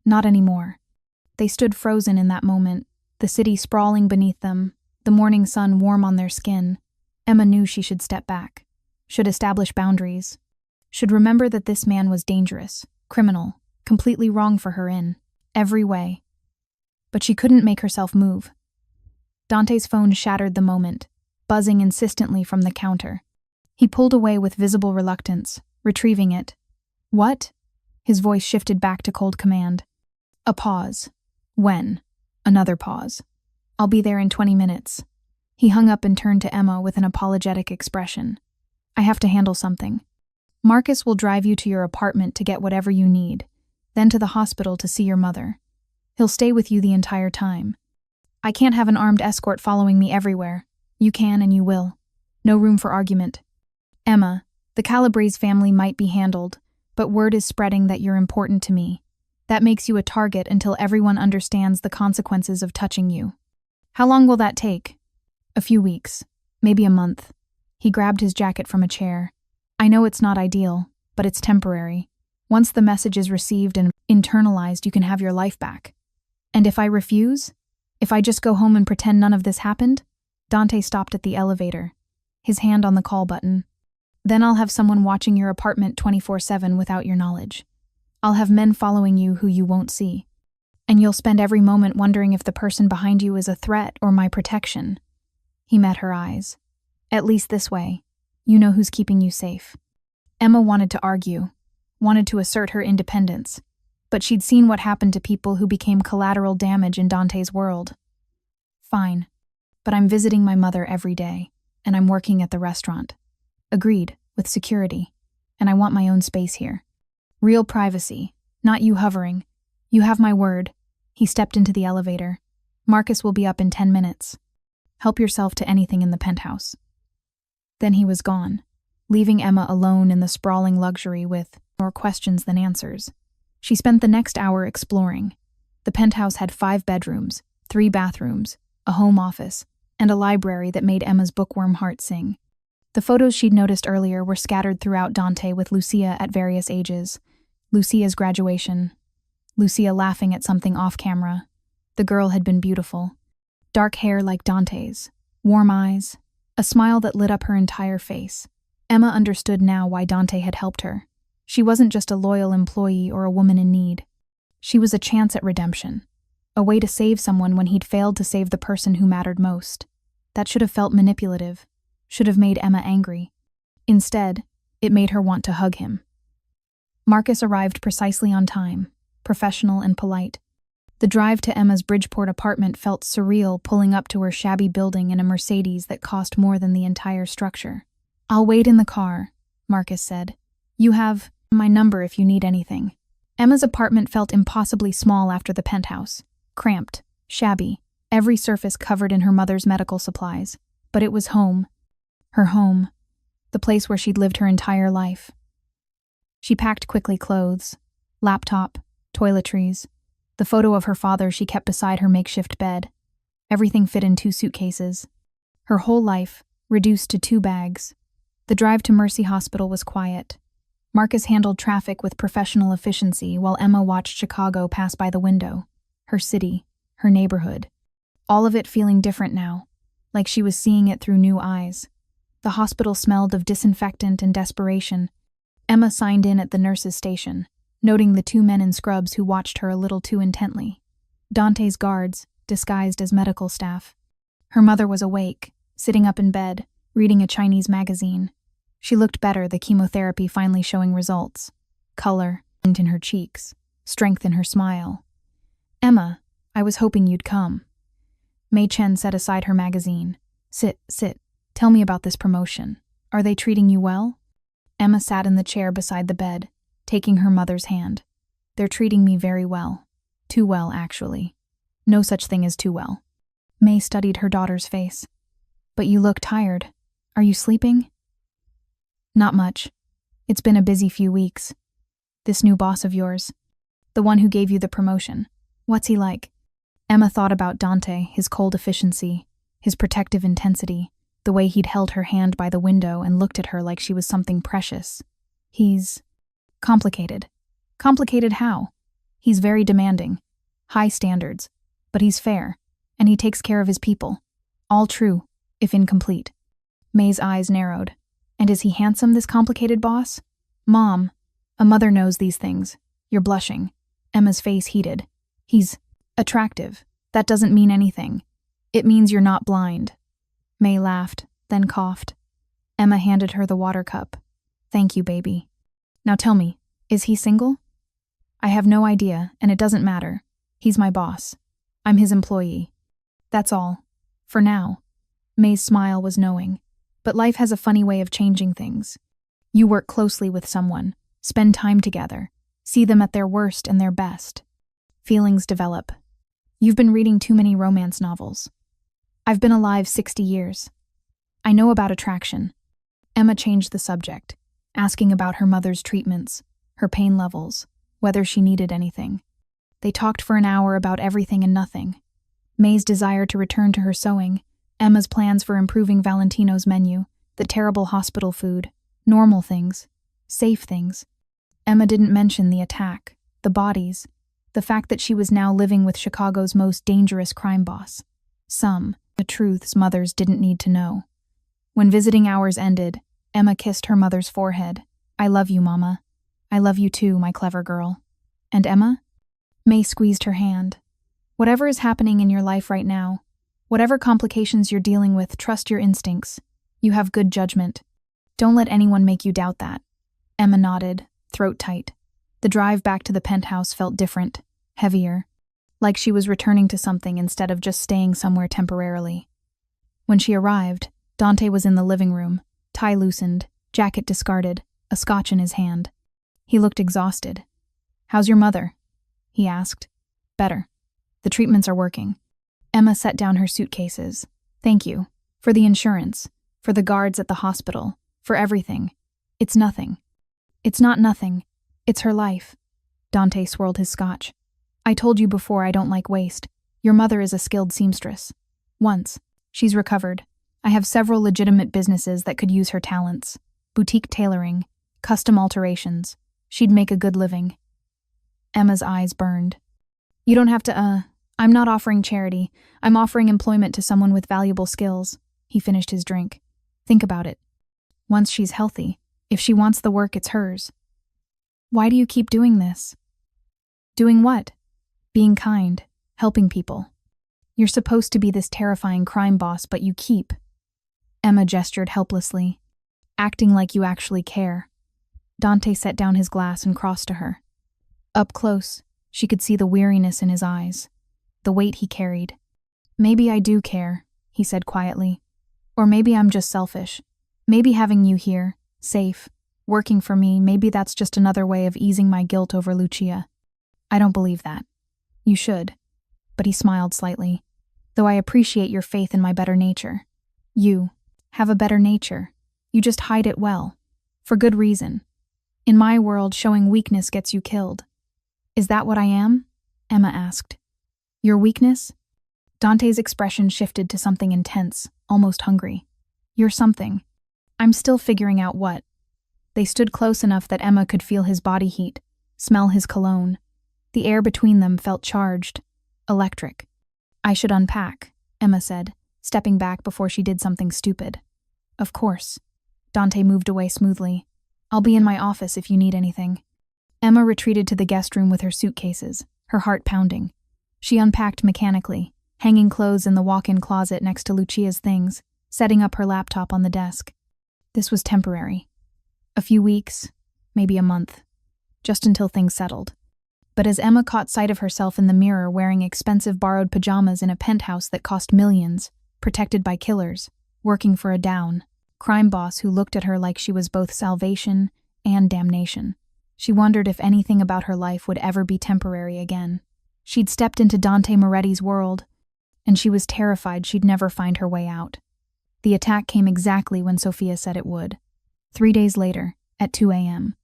Not anymore. They stood frozen in that moment, the city sprawling beneath them, the morning sun warm on their skin. Emma knew she should step back, should establish boundaries, should remember that this man was dangerous, criminal, completely wrong for her in every way. But she couldn't make herself move. Dante's phone shattered the moment, buzzing insistently from the counter. He pulled away with visible reluctance, retrieving it. What? His voice shifted back to cold command. A pause. When? Another pause. I'll be there in 20 minutes. He hung up and turned to Emma with an apologetic expression. I have to handle something. Marcus will drive you to your apartment to get whatever you need, then to the hospital to see your mother. He'll stay with you the entire time. I can't have an armed escort following me everywhere. You can and you will. No room for argument. Emma, the Calabrese family might be handled, but word is spreading that you're important to me. That makes you a target until everyone understands the consequences of touching you. How long will that take? A few weeks. Maybe a month. He grabbed his jacket from a chair. I know it's not ideal, but it's temporary. Once the message is received and internalized, you can have your life back. And if I refuse? If I just go home and pretend none of this happened? Dante stopped at the elevator, his hand on the call button. Then I'll have someone watching your apartment 24/7 without your knowledge. I'll have men following you who you won't see. And you'll spend every moment wondering if the person behind you is a threat or my protection. He met her eyes. At least this way, you know who's keeping you safe. Emma wanted to argue, wanted to assert her independence, but she'd seen what happened to people who became collateral damage in Dante's world. Fine, but I'm visiting my mother every day, and I'm working at the restaurant. Agreed, with security, and I want my own space here. Real privacy, not you hovering. You have my word. He stepped into the elevator. Marcus will be up in 10 minutes. Help yourself to anything in the penthouse. Then he was gone, leaving Emma alone in the sprawling luxury with more questions than answers. She spent the next hour exploring. The penthouse had 5 bedrooms, 3 bathrooms, a home office, and a library that made Emma's bookworm heart sing. The photos she'd noticed earlier were scattered throughout Dante with Lucia at various ages. Lucia's graduation. Lucia laughing at something off-camera. The girl had been beautiful. Dark hair like Dante's. Warm eyes. A smile that lit up her entire face. Emma understood now why Dante had helped her. She wasn't just a loyal employee or a woman in need. She was a chance at redemption. A way to save someone when he'd failed to save the person who mattered most. That should have felt manipulative. Should have made Emma angry. Instead, it made her want to hug him. Marcus arrived precisely on time, professional and polite. The drive to Emma's Bridgeport apartment felt surreal, pulling up to her shabby building in a Mercedes that cost more than the entire structure. "I'll wait in the car," Marcus said. "You have my number if you need anything." Emma's apartment felt impossibly small after the penthouse. Cramped, shabby, every surface covered in her mother's medical supplies. But it was home. Her home. The place where she'd lived her entire life. She packed quickly clothes, laptop, toiletries, the photo of her father she kept beside her makeshift bed. Everything fit in 2 suitcases. Her whole life, reduced to 2 bags. The drive to Mercy Hospital was quiet. Marcus handled traffic with professional efficiency while Emma watched Chicago pass by the window. Her city, her neighborhood. All of it feeling different now, like she was seeing it through new eyes. The hospital smelled of disinfectant and desperation. Emma signed in at the nurse's station, noting the 2 men in scrubs who watched her a little too intently. Dante's guards, disguised as medical staff. Her mother was awake, sitting up in bed, reading a Chinese magazine. She looked better, the chemotherapy finally showing results. Color, tint in her cheeks, strength in her smile. "Emma, I was hoping you'd come." Emma Chen set aside her magazine. Sit. Tell me about this promotion. Are they treating you well?" Emma sat in the chair beside the bed, taking her mother's hand. "They're treating me very well. Too well, actually. No such thing as too well." May studied her daughter's face. "But you look tired. Are you sleeping?" "Not much. It's been a busy few weeks. This new boss of yours, the one who gave you the promotion, what's he like?" Emma thought about Dante, his cold efficiency, his protective intensity, the way he'd held her hand by the window and looked at her like she was something precious. "He's complicated." "Complicated how?" "He's very demanding. High standards. But he's fair, and he takes care of his people." All true, if incomplete. May's eyes narrowed. "And is he handsome, this complicated boss?" "Mom, a mother knows these things. You're blushing." Emma's face heated. "He's attractive. That doesn't mean anything. It means you're not blind." May laughed, then coughed. Emma handed her the water cup. "Thank you, baby. Now tell me, is he single?" "I have no idea, and it doesn't matter. He's my boss. I'm his employee. That's all. For now." May's smile was knowing. But life has a funny way of changing things. You work closely with someone, spend time together, see them at their worst and their best. Feelings develop. You've been reading too many romance novels. I've been alive 60 years. I know about attraction." Emma changed the subject, asking about her mother's treatments, her pain levels, whether she needed anything. They talked for an hour about everything and nothing. May's desire to return to her sewing, Emma's plans for improving Valentino's menu, the terrible hospital food, normal things, safe things. Emma didn't mention the attack, the bodies, the fact that she was now living with Chicago's most dangerous crime boss. The truths mothers didn't need to know. When visiting hours ended, Emma kissed her mother's forehead. "I love you, Mama. I love you too, my clever girl." "And Emma?" May squeezed her hand. "Whatever is happening in your life right now, whatever complications you're dealing with, trust your instincts. You have good judgment. Don't let anyone make you doubt that." Emma nodded, throat tight. The drive back to the penthouse felt different, heavier, like she was returning to something instead of just staying somewhere temporarily. When she arrived, Dante was in the living room, tie loosened, jacket discarded, a scotch in his hand. He looked exhausted. "How's your mother?" he asked. "Better. The treatments are working." Emma set down her suitcases. "Thank you. For the insurance, for the guards at the hospital, for everything. It's nothing." "It's not nothing. It's her life." Dante swirled his scotch. "I told you before I don't like waste. Your mother is a skilled seamstress. Once. She's recovered. I have several legitimate businesses that could use her talents. Boutique tailoring, custom alterations. She'd make a good living. Emma's eyes burned. You don't have to, I'm not offering charity. I'm offering employment to someone with valuable skills. He finished his drink. Think about it. Once she's healthy, if she wants the work, it's hers. Why do you keep doing this? Doing what? Being kind, helping people. You're supposed to be this terrifying crime boss, but you keep. Emma gestured helplessly, acting like you actually care. Dante set down his glass and crossed to her. Up close, she could see the weariness in his eyes, the weight he carried. Maybe I do care, he said quietly. Or maybe I'm just selfish. Maybe having you here, safe, working for me, maybe that's just another way of easing my guilt over Lucia. I don't believe that. You should. But he smiled slightly. Though I appreciate your faith in my better nature. You have a better nature. You just hide it well. For good reason. In my world, showing weakness gets you killed. Is that what I am? Emma asked. Your weakness? Dante's expression shifted to something intense, almost hungry. You're something. I'm still figuring out what. They stood close enough that Emma could feel his body heat, smell his cologne. The air between them felt charged, electric. I should unpack, Emma said, stepping back before she did something stupid. Of course. Dante moved away smoothly. I'll be in my office if you need anything. Emma retreated to the guest room with her suitcases, her heart pounding. She unpacked mechanically, hanging clothes in the walk-in closet next to Lucia's things, setting up her laptop on the desk. This was temporary. A few weeks, maybe a month, just until things settled. But as Emma caught sight of herself in the mirror wearing expensive borrowed pajamas in a penthouse that cost millions, protected by killers, working for a down, crime boss who looked at her like she was both salvation and damnation, she wondered if anything about her life would ever be temporary again. She'd stepped into Dante Moretti's world, and she was terrified she'd never find her way out. The attack came exactly when Sophia said it would. 3 days later, at 2 a.m.,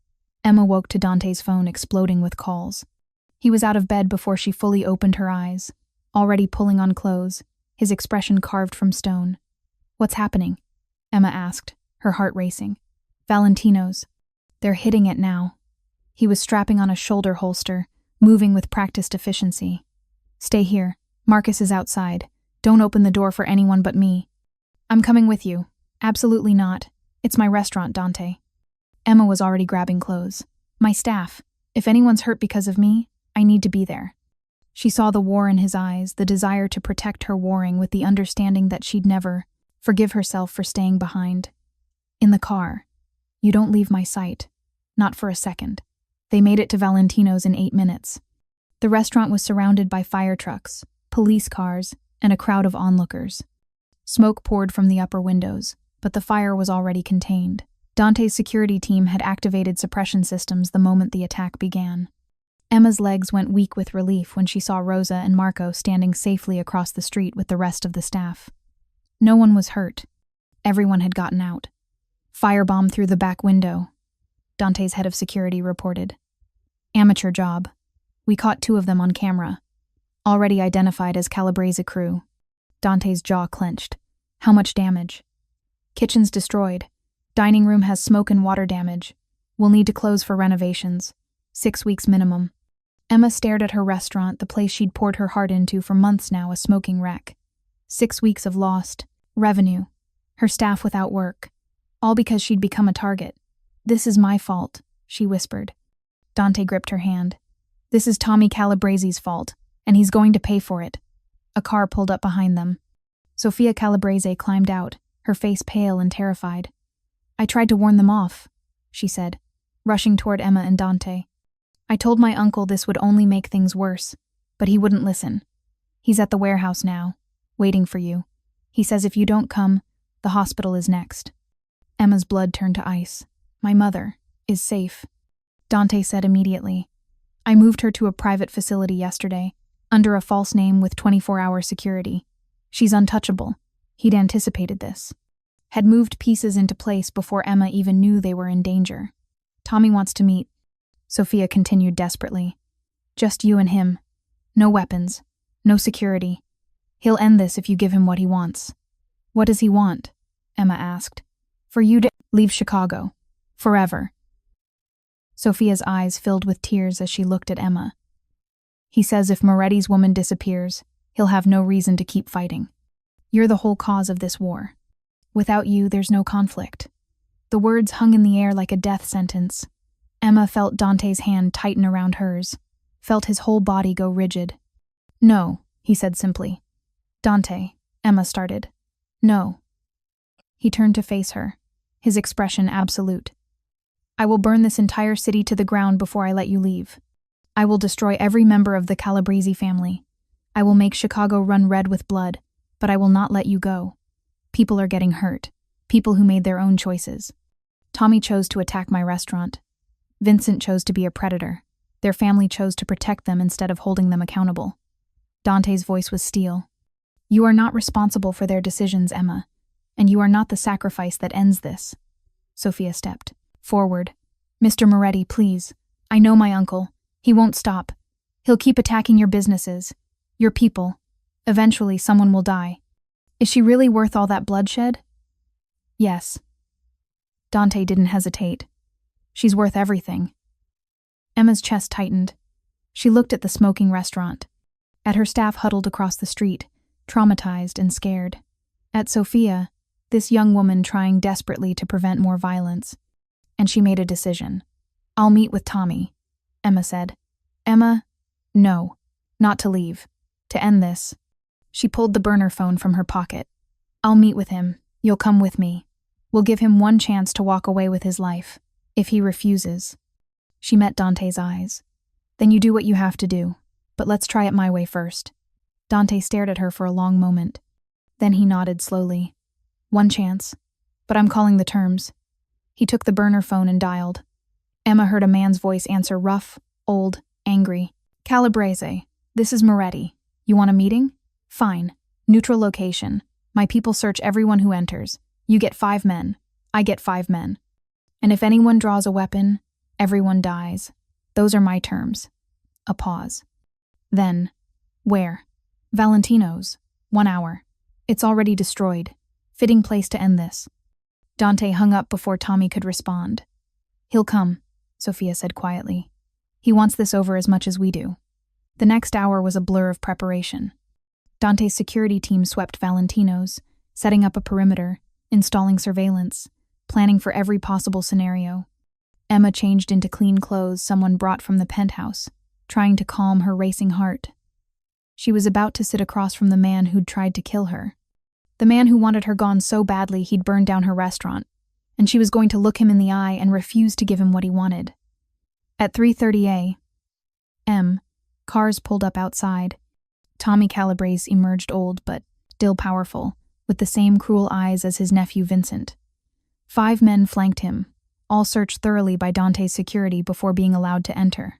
Emma woke to Dante's phone exploding with calls. He was out of bed before she fully opened her eyes, already pulling on clothes, his expression carved from stone. What's happening? Emma asked, her heart racing. Valentino's. They're hitting it now. He was strapping on a shoulder holster, moving with practiced efficiency. Stay here. Marcus is outside. Don't open the door for anyone but me. I'm coming with you. Absolutely not. It's my restaurant, Dante. Emma was already grabbing clothes. My staff. If anyone's hurt because of me, I need to be there. She saw the war in his eyes, the desire to protect her warring with the understanding that she'd never forgive herself for staying behind. In the car. You don't leave my sight. Not for a second. They made it to Valentino's in 8 minutes. The restaurant was surrounded by fire trucks, police cars, and a crowd of onlookers. Smoke poured from the upper windows, but the fire was already contained. Dante's security team had activated suppression systems the moment the attack began. Emma's legs went weak with relief when she saw Rosa and Marco standing safely across the street with the rest of the staff. No one was hurt. Everyone had gotten out. Firebomb through the back window, Dante's head of security reported. Amateur job. We caught 2 of them on camera. Already identified as Calabrese crew. Dante's jaw clenched. How much damage? Kitchen's destroyed. Dining room has smoke and water damage. We'll need to close for renovations. 6 weeks minimum. Emma stared at her restaurant, the place she'd poured her heart into for months now, a smoking wreck. 6 weeks of lost revenue. Her staff without work. All because she'd become a target. This is my fault, she whispered. Dante gripped her hand. This is Tommy Calabrese's fault, and he's going to pay for it. A car pulled up behind them. Sophia Calabrese climbed out, her face pale and terrified. I tried to warn them off, she said, rushing toward Emma and Dante. I told my uncle this would only make things worse, but he wouldn't listen. He's at the warehouse now, waiting for you. He says if you don't come, the hospital is next. Emma's blood turned to ice. My mother is safe, Dante said immediately. I moved her to a private facility yesterday, under a false name with 24-hour security. She's untouchable. He'd anticipated this. Had moved pieces into place before Emma even knew they were in danger. Tommy wants to meet, Sophia continued desperately. Just you and him. No weapons. No security. He'll end this if you give him what he wants. What does he want? Emma asked. For you to leave Chicago. Forever. Sophia's eyes filled with tears as she looked at Emma. He says if Moretti's woman disappears, he'll have no reason to keep fighting. You're the whole cause of this war. Without you, there's no conflict. The words hung in the air like a death sentence. Emma felt Dante's hand tighten around hers, felt his whole body go rigid. No, he said simply. Dante, Emma started. No. He turned to face her, his expression absolute. I will burn this entire city to the ground before I let you leave. I will destroy every member of the Calabrese family. I will make Chicago run red with blood, but I will not let you go. People are getting hurt. People who made their own choices. Tommy chose to attack my restaurant. Vincent chose to be a predator. Their family chose to protect them instead of holding them accountable. Dante's voice was steel. You are not responsible for their decisions, Emma, and you are not the sacrifice that ends this. Sophia stepped forward. Mr. Moretti, please. I know my uncle. He won't stop. He'll keep attacking your businesses, your people. Eventually, someone will die. Is she really worth all that bloodshed? Yes. Dante didn't hesitate. She's worth everything. Emma's chest tightened. She looked at the smoking restaurant, at her staff huddled across the street, traumatized and scared, at Sophia, this young woman trying desperately to prevent more violence. And she made a decision. I'll meet with Tommy, Emma said. Emma, no, not to leave, to end this. She pulled the burner phone from her pocket. I'll meet with him. You'll come with me. We'll give him one chance to walk away with his life. If he refuses. She met Dante's eyes. Then you do what you have to do, but let's try it my way first. Dante stared at her for a long moment. Then he nodded slowly. One chance, but I'm calling the terms. He took the burner phone and dialed. Emma heard a man's voice answer rough, old, angry. Calabrese, this is Moretti. You want a meeting? Fine. Neutral location. My people search everyone who enters. You get 5 men. I get 5 men. And if anyone draws a weapon, everyone dies. Those are my terms. A pause. Then, where? Valentino's. 1 hour. It's already destroyed. Fitting place to end this. Dante hung up before Tommy could respond. He'll come, Sophia said quietly. He wants this over as much as we do. The next hour was a blur of preparation. Dante's security team swept Valentino's, setting up a perimeter, installing surveillance, planning for every possible scenario. Emma changed into clean clothes someone brought from the penthouse, trying to calm her racing heart. She was about to sit across from the man who'd tried to kill her. The man who wanted her gone so badly he'd burned down her restaurant, and she was going to look him in the eye and refuse to give him what he wanted. At 3:30 a.m., cars pulled up outside. Tommy Calabrese emerged old but still powerful, with the same cruel eyes as his nephew Vincent. 5 men flanked him, all searched thoroughly by Dante's security before being allowed to enter.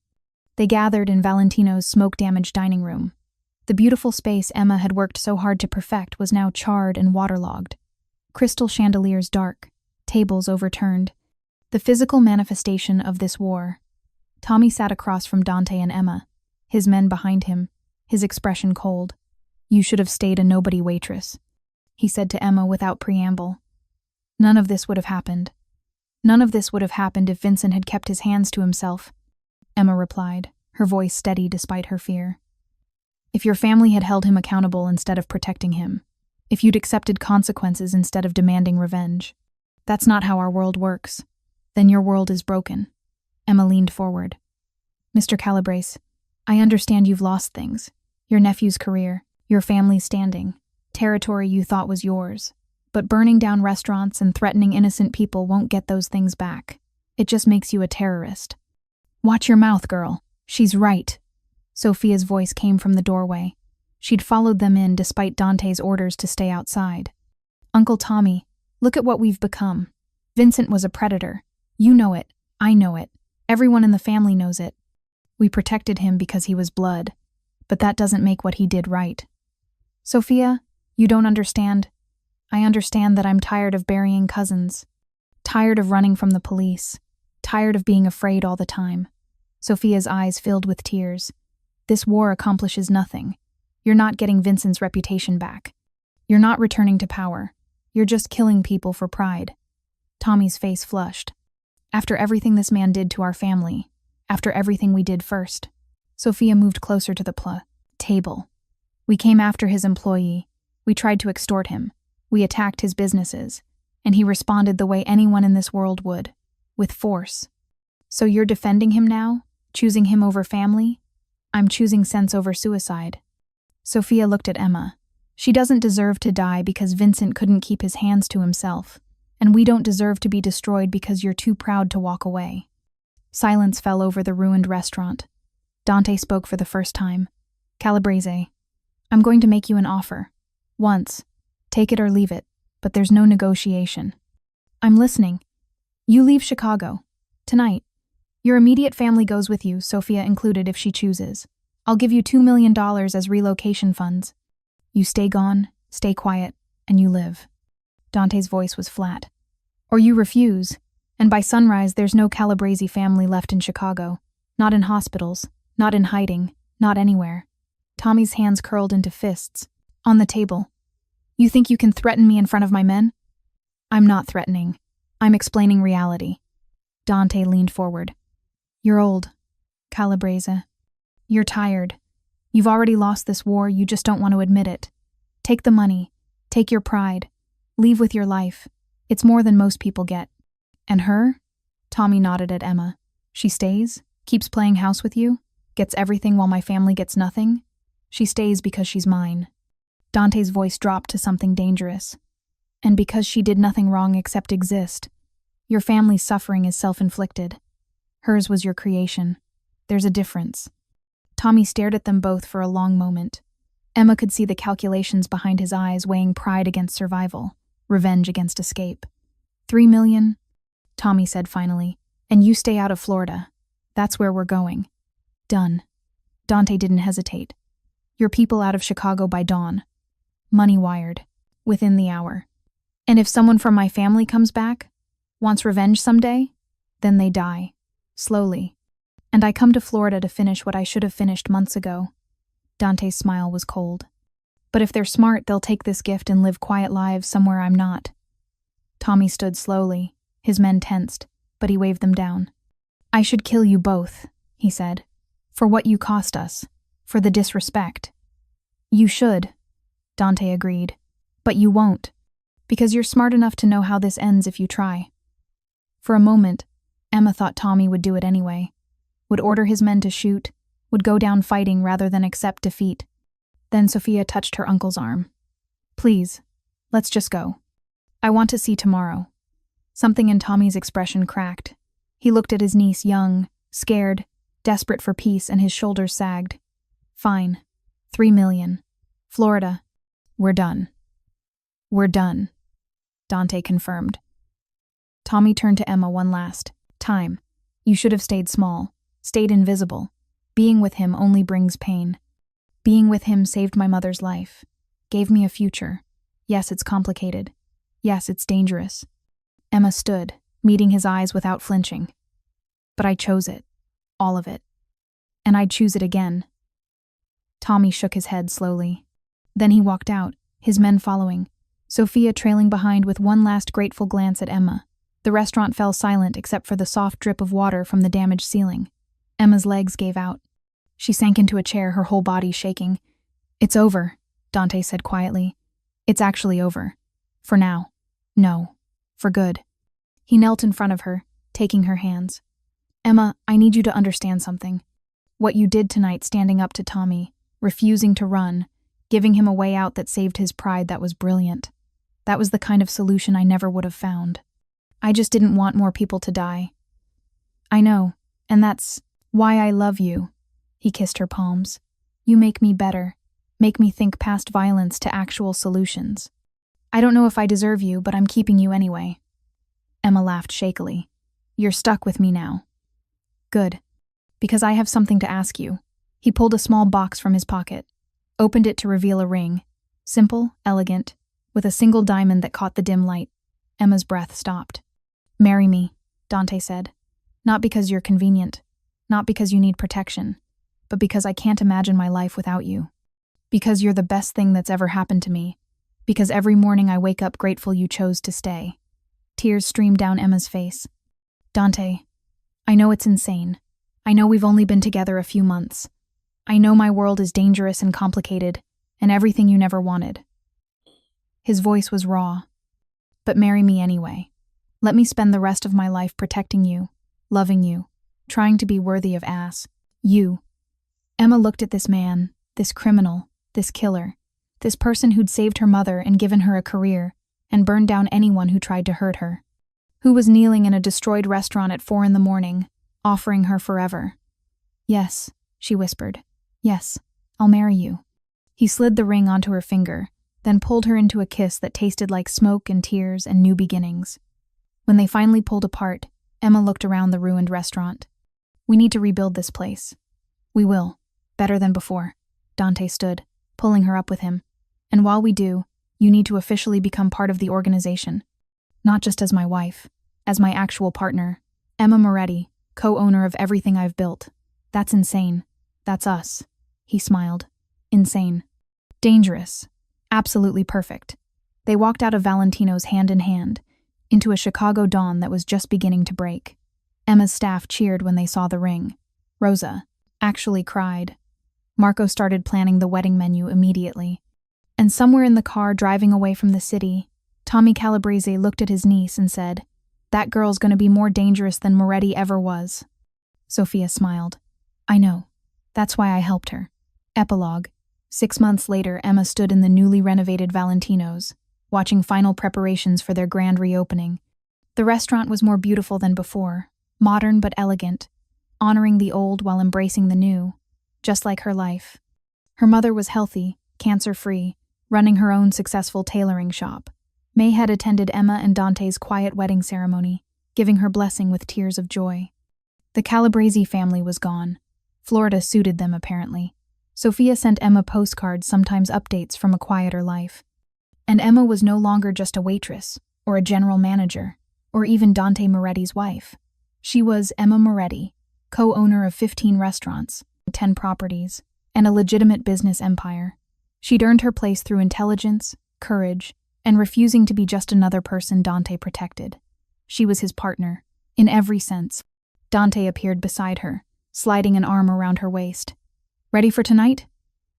They gathered in Valentino's smoke-damaged dining room. The beautiful space Emma had worked so hard to perfect was now charred and waterlogged. Crystal chandeliers dark, tables overturned. The physical manifestation of this war. Tommy sat across from Dante and Emma, his men behind him, his expression cold. You should have stayed a nobody, Waitress, he said to Emma without preamble. None of this would have happened. None of this would have happened if Vincent had kept his hands to himself, Emma replied, her voice steady despite her fear. If your family had held him accountable instead of protecting him, if you'd accepted consequences instead of demanding revenge. That's not how our world works. Then your world is broken. Emma leaned forward. Mr. Calabrese, I understand you've lost things. Your nephew's career, your family's standing, territory you thought was yours. But burning down restaurants and threatening innocent people won't get those things back. It just makes you a terrorist. Watch your mouth, girl. She's right. Sophia's voice came from the doorway. She'd followed them in despite Dante's orders to stay outside. Uncle Tommy, look at what we've become. Vincent was a predator. You know it. I know it. Everyone in the family knows it. We protected him because he was blood. But that doesn't make what he did right. Sophia, you don't understand. I understand that I'm tired of burying cousins. Tired of running from the police. Tired of being afraid all the time. Sophia's eyes filled with tears. This war accomplishes nothing. You're not getting Vincent's reputation back. You're not returning to power. You're just killing people for pride." Tommy's face flushed. "After everything this man did to our family, after everything we did first." Sophia moved closer to the table. "We came after his employee. We tried to extort him. We attacked his businesses. And he responded the way anyone in this world would, with force. So you're defending him now? Choosing him over family? I'm choosing sense over suicide." Sophia looked at Emma. "She doesn't deserve to die because Vincent couldn't keep his hands to himself, and we don't deserve to be destroyed because you're too proud to walk away." Silence fell over the ruined restaurant. Dante spoke for the first time. "Calabrese, I'm going to make you an offer. Once. Take it or leave it, but there's no negotiation." "I'm listening." "You leave Chicago. Tonight. Your immediate family goes with you, Sophia included if she chooses. I'll give you $2 million as relocation funds. You stay gone, stay quiet, and you live." Dante's voice was flat. "Or you refuse, and by sunrise there's no Calabrese family left in Chicago. Not in hospitals, not in hiding, not anywhere." Tommy's hands curled into fists. On the table. "You think you can threaten me in front of my men?" "I'm not threatening. I'm explaining reality." Dante leaned forward. "You're old, Calabrese. You're tired. You've already lost this war, you just don't want to admit it. Take the money. Take your pride. Leave with your life. It's more than most people get." "And her?" Tommy nodded at Emma. "She stays? Keeps playing house with you? Gets everything while my family gets nothing? She stays because she's mine." Dante's voice dropped to something dangerous. "And because she did nothing wrong except exist. Your family's suffering is self-inflicted. Hers was your creation. There's a difference." Tommy stared at them both for a long moment. Emma could see the calculations behind his eyes weighing pride against survival, revenge against escape. $3 million? Tommy said finally. "And you stay out of Florida. That's where we're going." "Done." Dante didn't hesitate. "Your people out of Chicago by dawn. Money wired. Within the hour. And if someone from my family comes back, wants revenge someday, then they die. Slowly. And I come to Florida to finish what I should have finished months ago." Dante's smile was cold. "But if they're smart, they'll take this gift and live quiet lives somewhere I'm not." Tommy stood slowly, his men tensed, but he waved them down. "I should kill you both," he said. "For what you cost us. For the disrespect." "You should," Dante agreed. "But you won't. Because you're smart enough to know how this ends if you try." For a moment, Emma thought Tommy would do it anyway. Would order his men to shoot, would go down fighting rather than accept defeat. Then Sophia touched her uncle's arm. "Please, let's just go. I want to see tomorrow." Something in Tommy's expression cracked. He looked at his niece, young, scared, desperate for peace, and his shoulders sagged. "Fine. 3 million. Florida. We're done." "We're done," Dante confirmed. Tommy turned to Emma one last time. "You should have stayed small. Stayed invisible. Being with him only brings pain. Being with him saved my mother's life. Gave me a future. Yes, it's complicated. Yes, it's dangerous." Emma stood, meeting his eyes without flinching. "But I chose it. All of it. And I'd choose it again." Tommy shook his head slowly. Then he walked out, his men following, Sophia trailing behind with one last grateful glance at Emma. The restaurant fell silent except for the soft drip of water from the damaged ceiling. Emma's legs gave out. She sank into a chair, her whole body shaking. "It's over," Dante said quietly. "It's actually over. For now. No. For good." He knelt in front of her, taking her hands. "Emma, I need you to understand something. What you did tonight standing up to Tommy, refusing to run, giving him a way out that saved his pride, that was brilliant. That was the kind of solution I never would have found. I just didn't want more people to die. I know, and that's why I love you." He kissed her palms. "You make me better, make me think past violence to actual solutions. I don't know if I deserve you, but I'm keeping you anyway." Emma laughed shakily. "You're stuck with me now." "Good. Because I have something to ask you." He pulled a small box from his pocket, opened it to reveal a ring. Simple, elegant, with a single diamond that caught the dim light. Emma's breath stopped. "Marry me," Dante said. "Not because you're convenient, not because you need protection, but because I can't imagine my life without you. Because you're the best thing that's ever happened to me. Because every morning I wake up grateful you chose to stay. Tears streamed down Emma's face. Dante, I know it's insane. I know we've only been together a few months. I know my world is dangerous and complicated, and everything you never wanted. His voice was raw. But marry me anyway. Let me spend the rest of my life protecting you, loving you, trying to be worthy of you. Emma looked at this man, this criminal, this killer, this person who'd saved her mother and given her a career, and burned down anyone who tried to hurt her, who was kneeling in a destroyed restaurant at 4 a.m, offering her forever. Yes, she whispered. Yes, I'll marry you. He slid the ring onto her finger, then pulled her into a kiss that tasted like smoke and tears and new beginnings. When they finally pulled apart, Emma looked around the ruined restaurant. We need to rebuild this place. We will. Better than before. Dante stood, pulling her up with him. And while we do, you need to officially become part of the organization. Not just as my wife, as my actual partner, Emma Moretti, co-owner of everything I've built. That's insane. That's us. He smiled. Insane. Dangerous. Absolutely perfect. They walked out of Valentino's hand in hand, into a Chicago dawn that was just beginning to break. Emma's staff cheered when they saw the ring. Rosa actually cried. Marco started planning the wedding menu immediately. And somewhere in the car driving away from the city, Tommy Calabrese looked at his niece and said, "That girl's gonna be more dangerous than Moretti ever was." Sophia smiled. I know. That's why I helped her. Epilogue. 6 months later, Emma stood in the newly renovated Valentino's, watching final preparations for their grand reopening. The restaurant was more beautiful than before, modern but elegant, honoring the old while embracing the new, just like her life. Her mother was healthy, cancer-free, running her own successful tailoring shop. May had attended Emma and Dante's quiet wedding ceremony, giving her blessing with tears of joy. The Calabrese family was gone. Florida suited them, apparently. Sophia sent Emma postcards, sometimes updates from a quieter life. And Emma was no longer just a waitress, or a general manager, or even Dante Moretti's wife. She was Emma Moretti, co-owner of 15 restaurants, 10 properties, and a legitimate business empire. She'd earned her place through intelligence, courage, and refusing to be just another person Dante protected. She was his partner, in every sense. Dante appeared beside her, sliding an arm around her waist. Ready for tonight?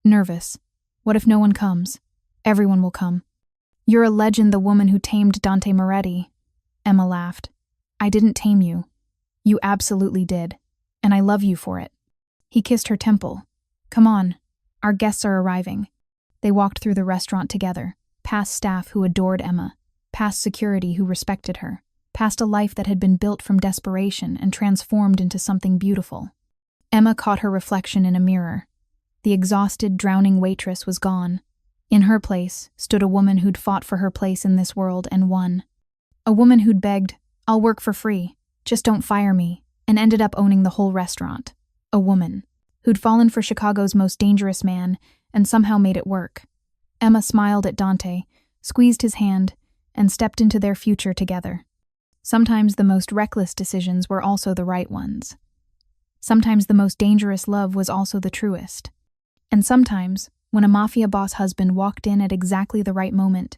Nervous. What if no one comes? Everyone will come. You're a legend, the woman who tamed Dante Moretti. Emma laughed. I didn't tame you. You absolutely did, and I love you for it. He kissed her temple. Come on, our guests are arriving. They walked through the restaurant together, past staff who adored Emma, past security who respected her, past a life that had been built from desperation and transformed into something beautiful. Emma caught her reflection in a mirror. The exhausted, drowning waitress was gone. In her place stood a woman who'd fought for her place in this world and won. A woman who'd begged, I'll work for free, just don't fire me, and ended up owning the whole restaurant. A woman who'd fallen for Chicago's most dangerous man and somehow made it work. Emma smiled at Dante, squeezed his hand, and stepped into their future together. Sometimes the most reckless decisions were also the right ones. Sometimes the most dangerous love was also the truest. And sometimes, when a Mafia boss husband walked in at exactly the right moment,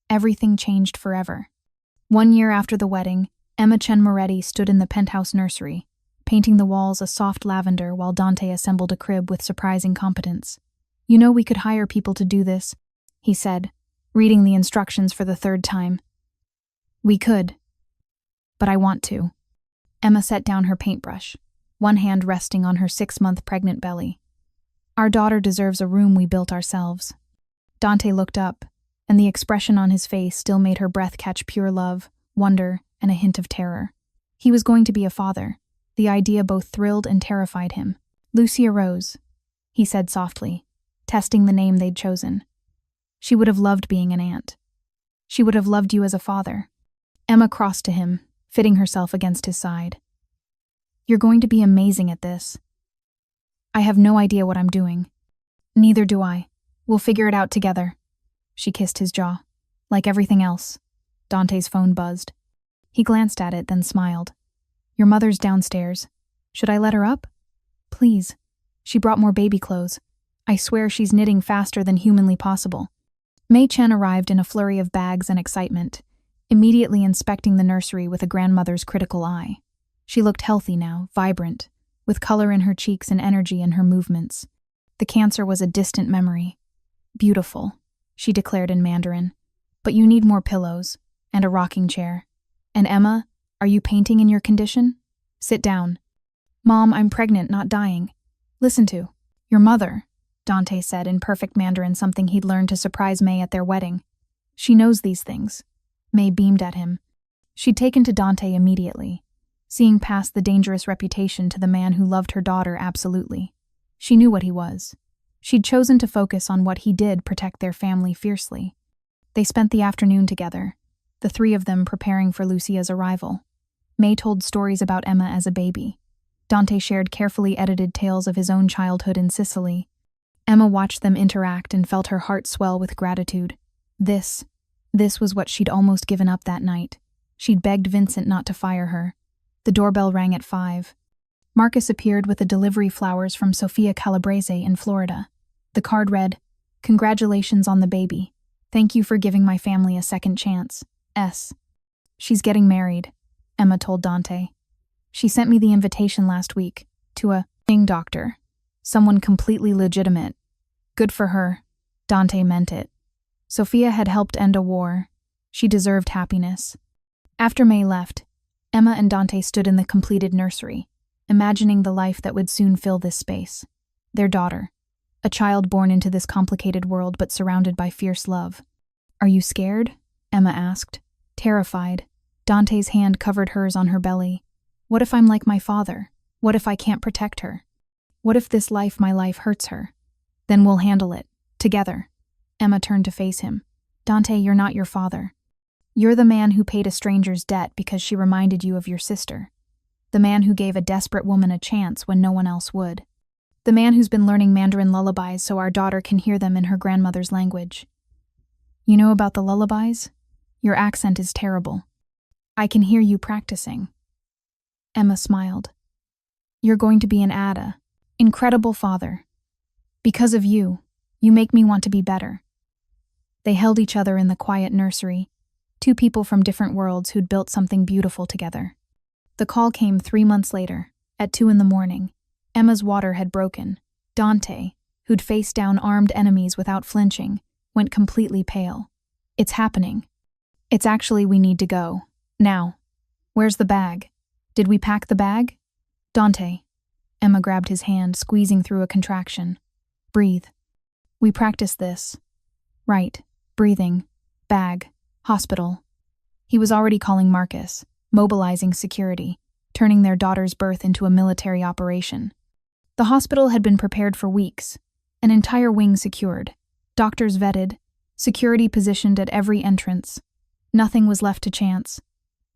everything changed forever. 1 year after the wedding, Emma Chen Moretti stood in the penthouse nursery, painting the walls a soft lavender while Dante assembled a crib with surprising competence. You know, we could hire people to do this, he said, reading the instructions for the 3rd time. We could. But I want to. Emma set down her paintbrush, one hand resting on her 6-month pregnant belly. Our daughter deserves a room we built ourselves. Dante looked up, and the expression on his face still made her breath catch pure love, wonder, and a hint of terror. He was going to be a father. The idea both thrilled and terrified him. Lucia Rose, he said softly, testing the name they'd chosen. She would have loved being an aunt. She would have loved you as a father. Emma crossed to him, fitting herself against his side. You're going to be amazing at this. I have no idea what I'm doing. Neither do I. We'll figure it out together. She kissed his jaw. Like everything else. Dante's phone buzzed. He glanced at it, then smiled. Your mother's downstairs. Should I let her up? Please. She brought more baby clothes. I swear she's knitting faster than humanly possible. Mei Chen arrived in a flurry of bags and excitement, immediately inspecting the nursery with a grandmother's critical eye. She looked healthy now, vibrant, with color in her cheeks and energy in her movements. The cancer was a distant memory. "Beautiful," she declared in Mandarin. "But you need more pillows, and a rocking chair. And Emma, are you painting in your condition? Sit down." "Mom, I'm pregnant, not dying. Listen to your mother," Dante said in perfect Mandarin, something he'd learned to surprise May at their wedding. "She knows these things." May beamed at him. She'd taken to Dante immediately, seeing past the dangerous reputation to the man who loved her daughter absolutely. She knew what he was. She'd chosen to focus on what he did protect their family fiercely. They spent the afternoon together, the three of them preparing for Lucia's arrival. May told stories about Emma as a baby. Dante shared carefully edited tales of his own childhood in Sicily. Emma watched them interact and felt her heart swell with gratitude. This was what she'd almost given up that night. She'd begged Vincent not to fire her. The doorbell rang at 5. Marcus appeared with the delivery flowers from Sofia Calabrese in Florida. The card read, "Congratulations on the baby. Thank you for giving my family a second chance. S." "She's getting married," Emma told Dante. "She sent me the invitation last week to a doctor. Someone completely legitimate. Good for her." Dante meant it. Sophia had helped end a war. She deserved happiness. After May left, Emma and Dante stood in the completed nursery, imagining the life that would soon fill this space. Their daughter, a child born into this complicated world but surrounded by fierce love. "Are you scared?" Emma asked. Terrified, Dante's hand covered hers on her belly. "What if I'm like my father? What if I can't protect her? What if this life, my life, hurts her? Then we'll handle it. Together." Emma turned to face him. "Dante, you're not your father. You're the man who paid a stranger's debt because she reminded you of your sister. The man who gave a desperate woman a chance when no one else would. The man who's been learning Mandarin lullabies so our daughter can hear them in her grandmother's language." "You know about the lullabies? Your accent is terrible. I can hear you practicing." Emma smiled. "You're going to be an incredible father. Because of you, you make me want to be better." They held each other in the quiet nursery, two people from different worlds who'd built something beautiful together. The call came 3 months later, at 2 a.m. Emma's water had broken. Dante, who'd faced down armed enemies without flinching, went completely pale. "It's happening. It's actually we need to go. Now. Where's the bag? Did we pack the bag?" "Dante." Emma grabbed his hand, squeezing through a contraction. "Breathe. We practiced this." "Right. Breathing. Bag. Hospital." He was already calling Marcus, mobilizing security, turning their daughter's birth into a military operation. The hospital had been prepared for weeks, an entire wing secured, doctors vetted, security positioned at every entrance. Nothing was left to chance.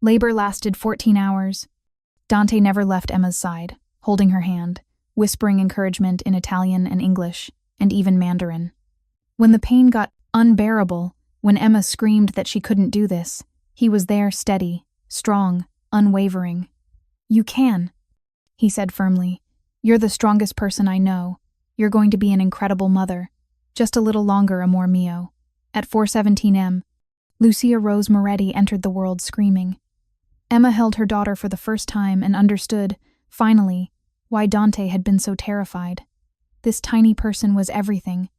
Labor lasted 14 hours. Dante never left Emma's side, holding her hand, whispering encouragement in Italian and English, and even Mandarin. When the pain got unbearable, when Emma screamed that she couldn't do this, he was there, steady, strong, unwavering. "You can," he said firmly. "You're the strongest person I know. You're going to be an incredible mother. Just a little longer, amor mio." At 4:17 m, Lucia Rose Moretti entered the world screaming. Emma held her daughter for the first time and understood, finally, why Dante had been so terrified. This tiny person was everything,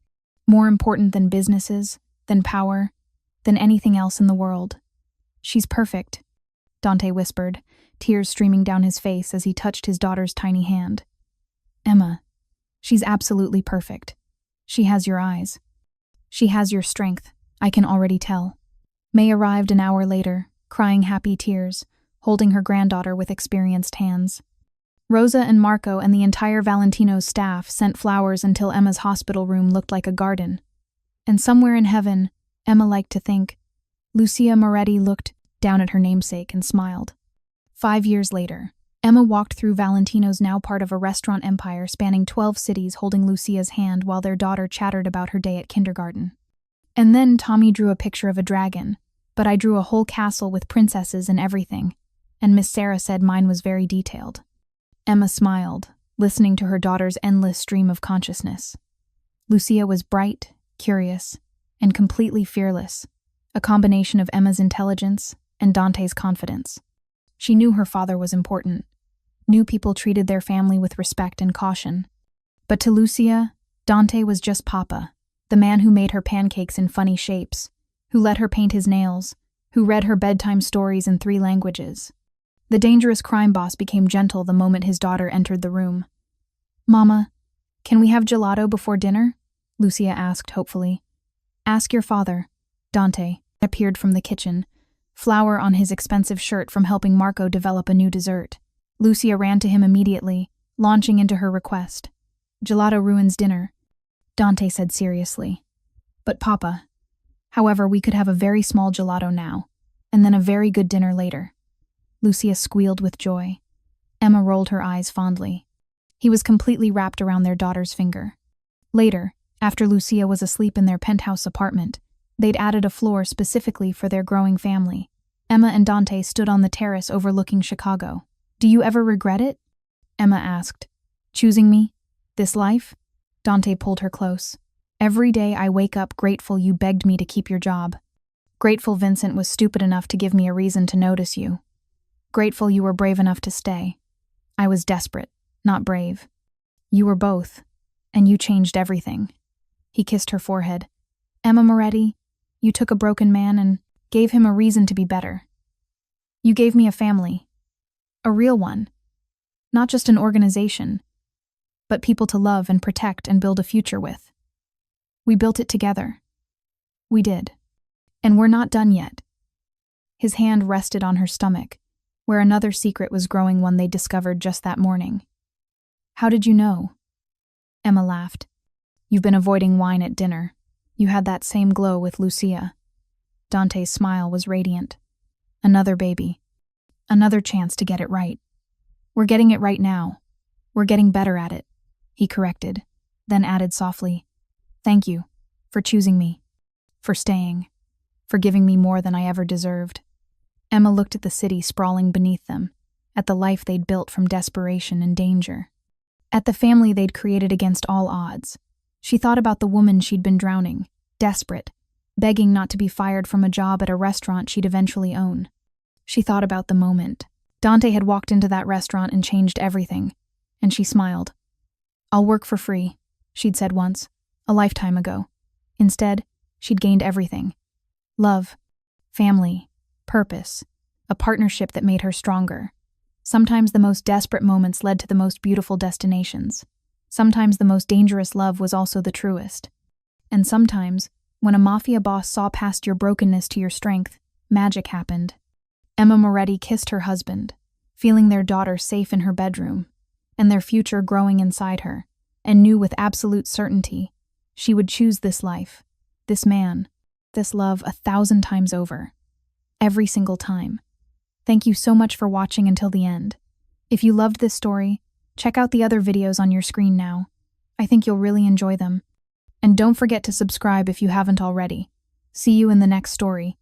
more important than businesses, than power, than anything else in the world. "She's perfect," Dante whispered, tears streaming down his face as he touched his daughter's tiny hand. "Emma, she's absolutely perfect. She has your eyes. She has your strength, I can already tell." May arrived an hour later, crying happy tears, holding her granddaughter with experienced hands. Rosa and Marco and the entire Valentino staff sent flowers until Emma's hospital room looked like a garden. And somewhere in heaven, Emma liked to think, Lucia Moretti looked down at her namesake and smiled. 5 years later, Emma walked through Valentino's, now part of a restaurant empire spanning 12 cities, holding Lucia's hand while their daughter chattered about her day at kindergarten. "And then Tommy drew a picture of a dragon, but I drew a whole castle with princesses and everything, and Miss Sarah said mine was very detailed." Emma smiled, listening to her daughter's endless stream of consciousness. Lucia was bright, curious, and completely fearless, a combination of Emma's intelligence and Dante's confidence. She knew her father was important, knew people treated their family with respect and caution. But to Lucia, Dante was just Papa, the man who made her pancakes in funny shapes, who let her paint his nails, who read her bedtime stories in 3 languages. The dangerous crime boss became gentle the moment his daughter entered the room. "Mama, can we have gelato before dinner?" Lucia asked hopefully. "Ask your father." Dante appeared from the kitchen, flour on his expensive shirt from helping Marco develop a new dessert. Lucia ran to him immediately, launching into her request. "Gelato ruins dinner," Dante said seriously. "But Papa, however, we could have a very small gelato now, and then a very good dinner later." Lucia squealed with joy. Emma rolled her eyes fondly. He was completely wrapped around their daughter's finger. Later, after Lucia was asleep in their penthouse apartment, they'd added a floor specifically for their growing family. Emma and Dante stood on the terrace overlooking Chicago. "Do you ever regret it?" Emma asked. "Choosing me? This life?" Dante pulled her close. "Every day I wake up grateful you begged me to keep your job. Grateful Vincent was stupid enough to give me a reason to notice you. Grateful you were brave enough to stay. I was desperate, not brave. You were both, and you changed everything." He kissed her forehead. "Emma Moretti, you took a broken man and gave him a reason to be better. You gave me a family. A real one. Not just an organization, but people to love and protect and build a future with. We built it together. We did. And we're not done yet." His hand rested on her stomach, where another secret was growing, one they discovered just that morning. "How did you know?" Emma laughed. "You've been avoiding wine at dinner. You had that same glow with Lucia." Dante's smile was radiant. "Another baby. Another chance to get it right. We're getting it right now. We're getting better at it," he corrected, then added softly, "Thank you for choosing me, for staying, for giving me more than I ever deserved." Emma looked at the city sprawling beneath them, at the life they'd built from desperation and danger, at the family they'd created against all odds. She thought about the woman she'd been drowning, desperate, begging not to be fired from a job at a restaurant she'd eventually own. She thought about the moment Dante had walked into that restaurant and changed everything, and she smiled. "I'll work for free," she'd said once, a lifetime ago. Instead, she'd gained everything. Love, family, purpose, a partnership that made her stronger. Sometimes the most desperate moments led to the most beautiful destinations. Sometimes the most dangerous love was also the truest. And sometimes, when a mafia boss saw past your brokenness to your strength, magic happened. Emma Moretti kissed her husband, feeling their daughter safe in her bedroom, and their future growing inside her, and knew with absolute certainty she would choose this life, this man, this love 1,000 times over. Every single time. Thank you so much for watching until the end. If you loved this story, check out the other videos on your screen now. I think you'll really enjoy them. And don't forget to subscribe if you haven't already. See you in the next story.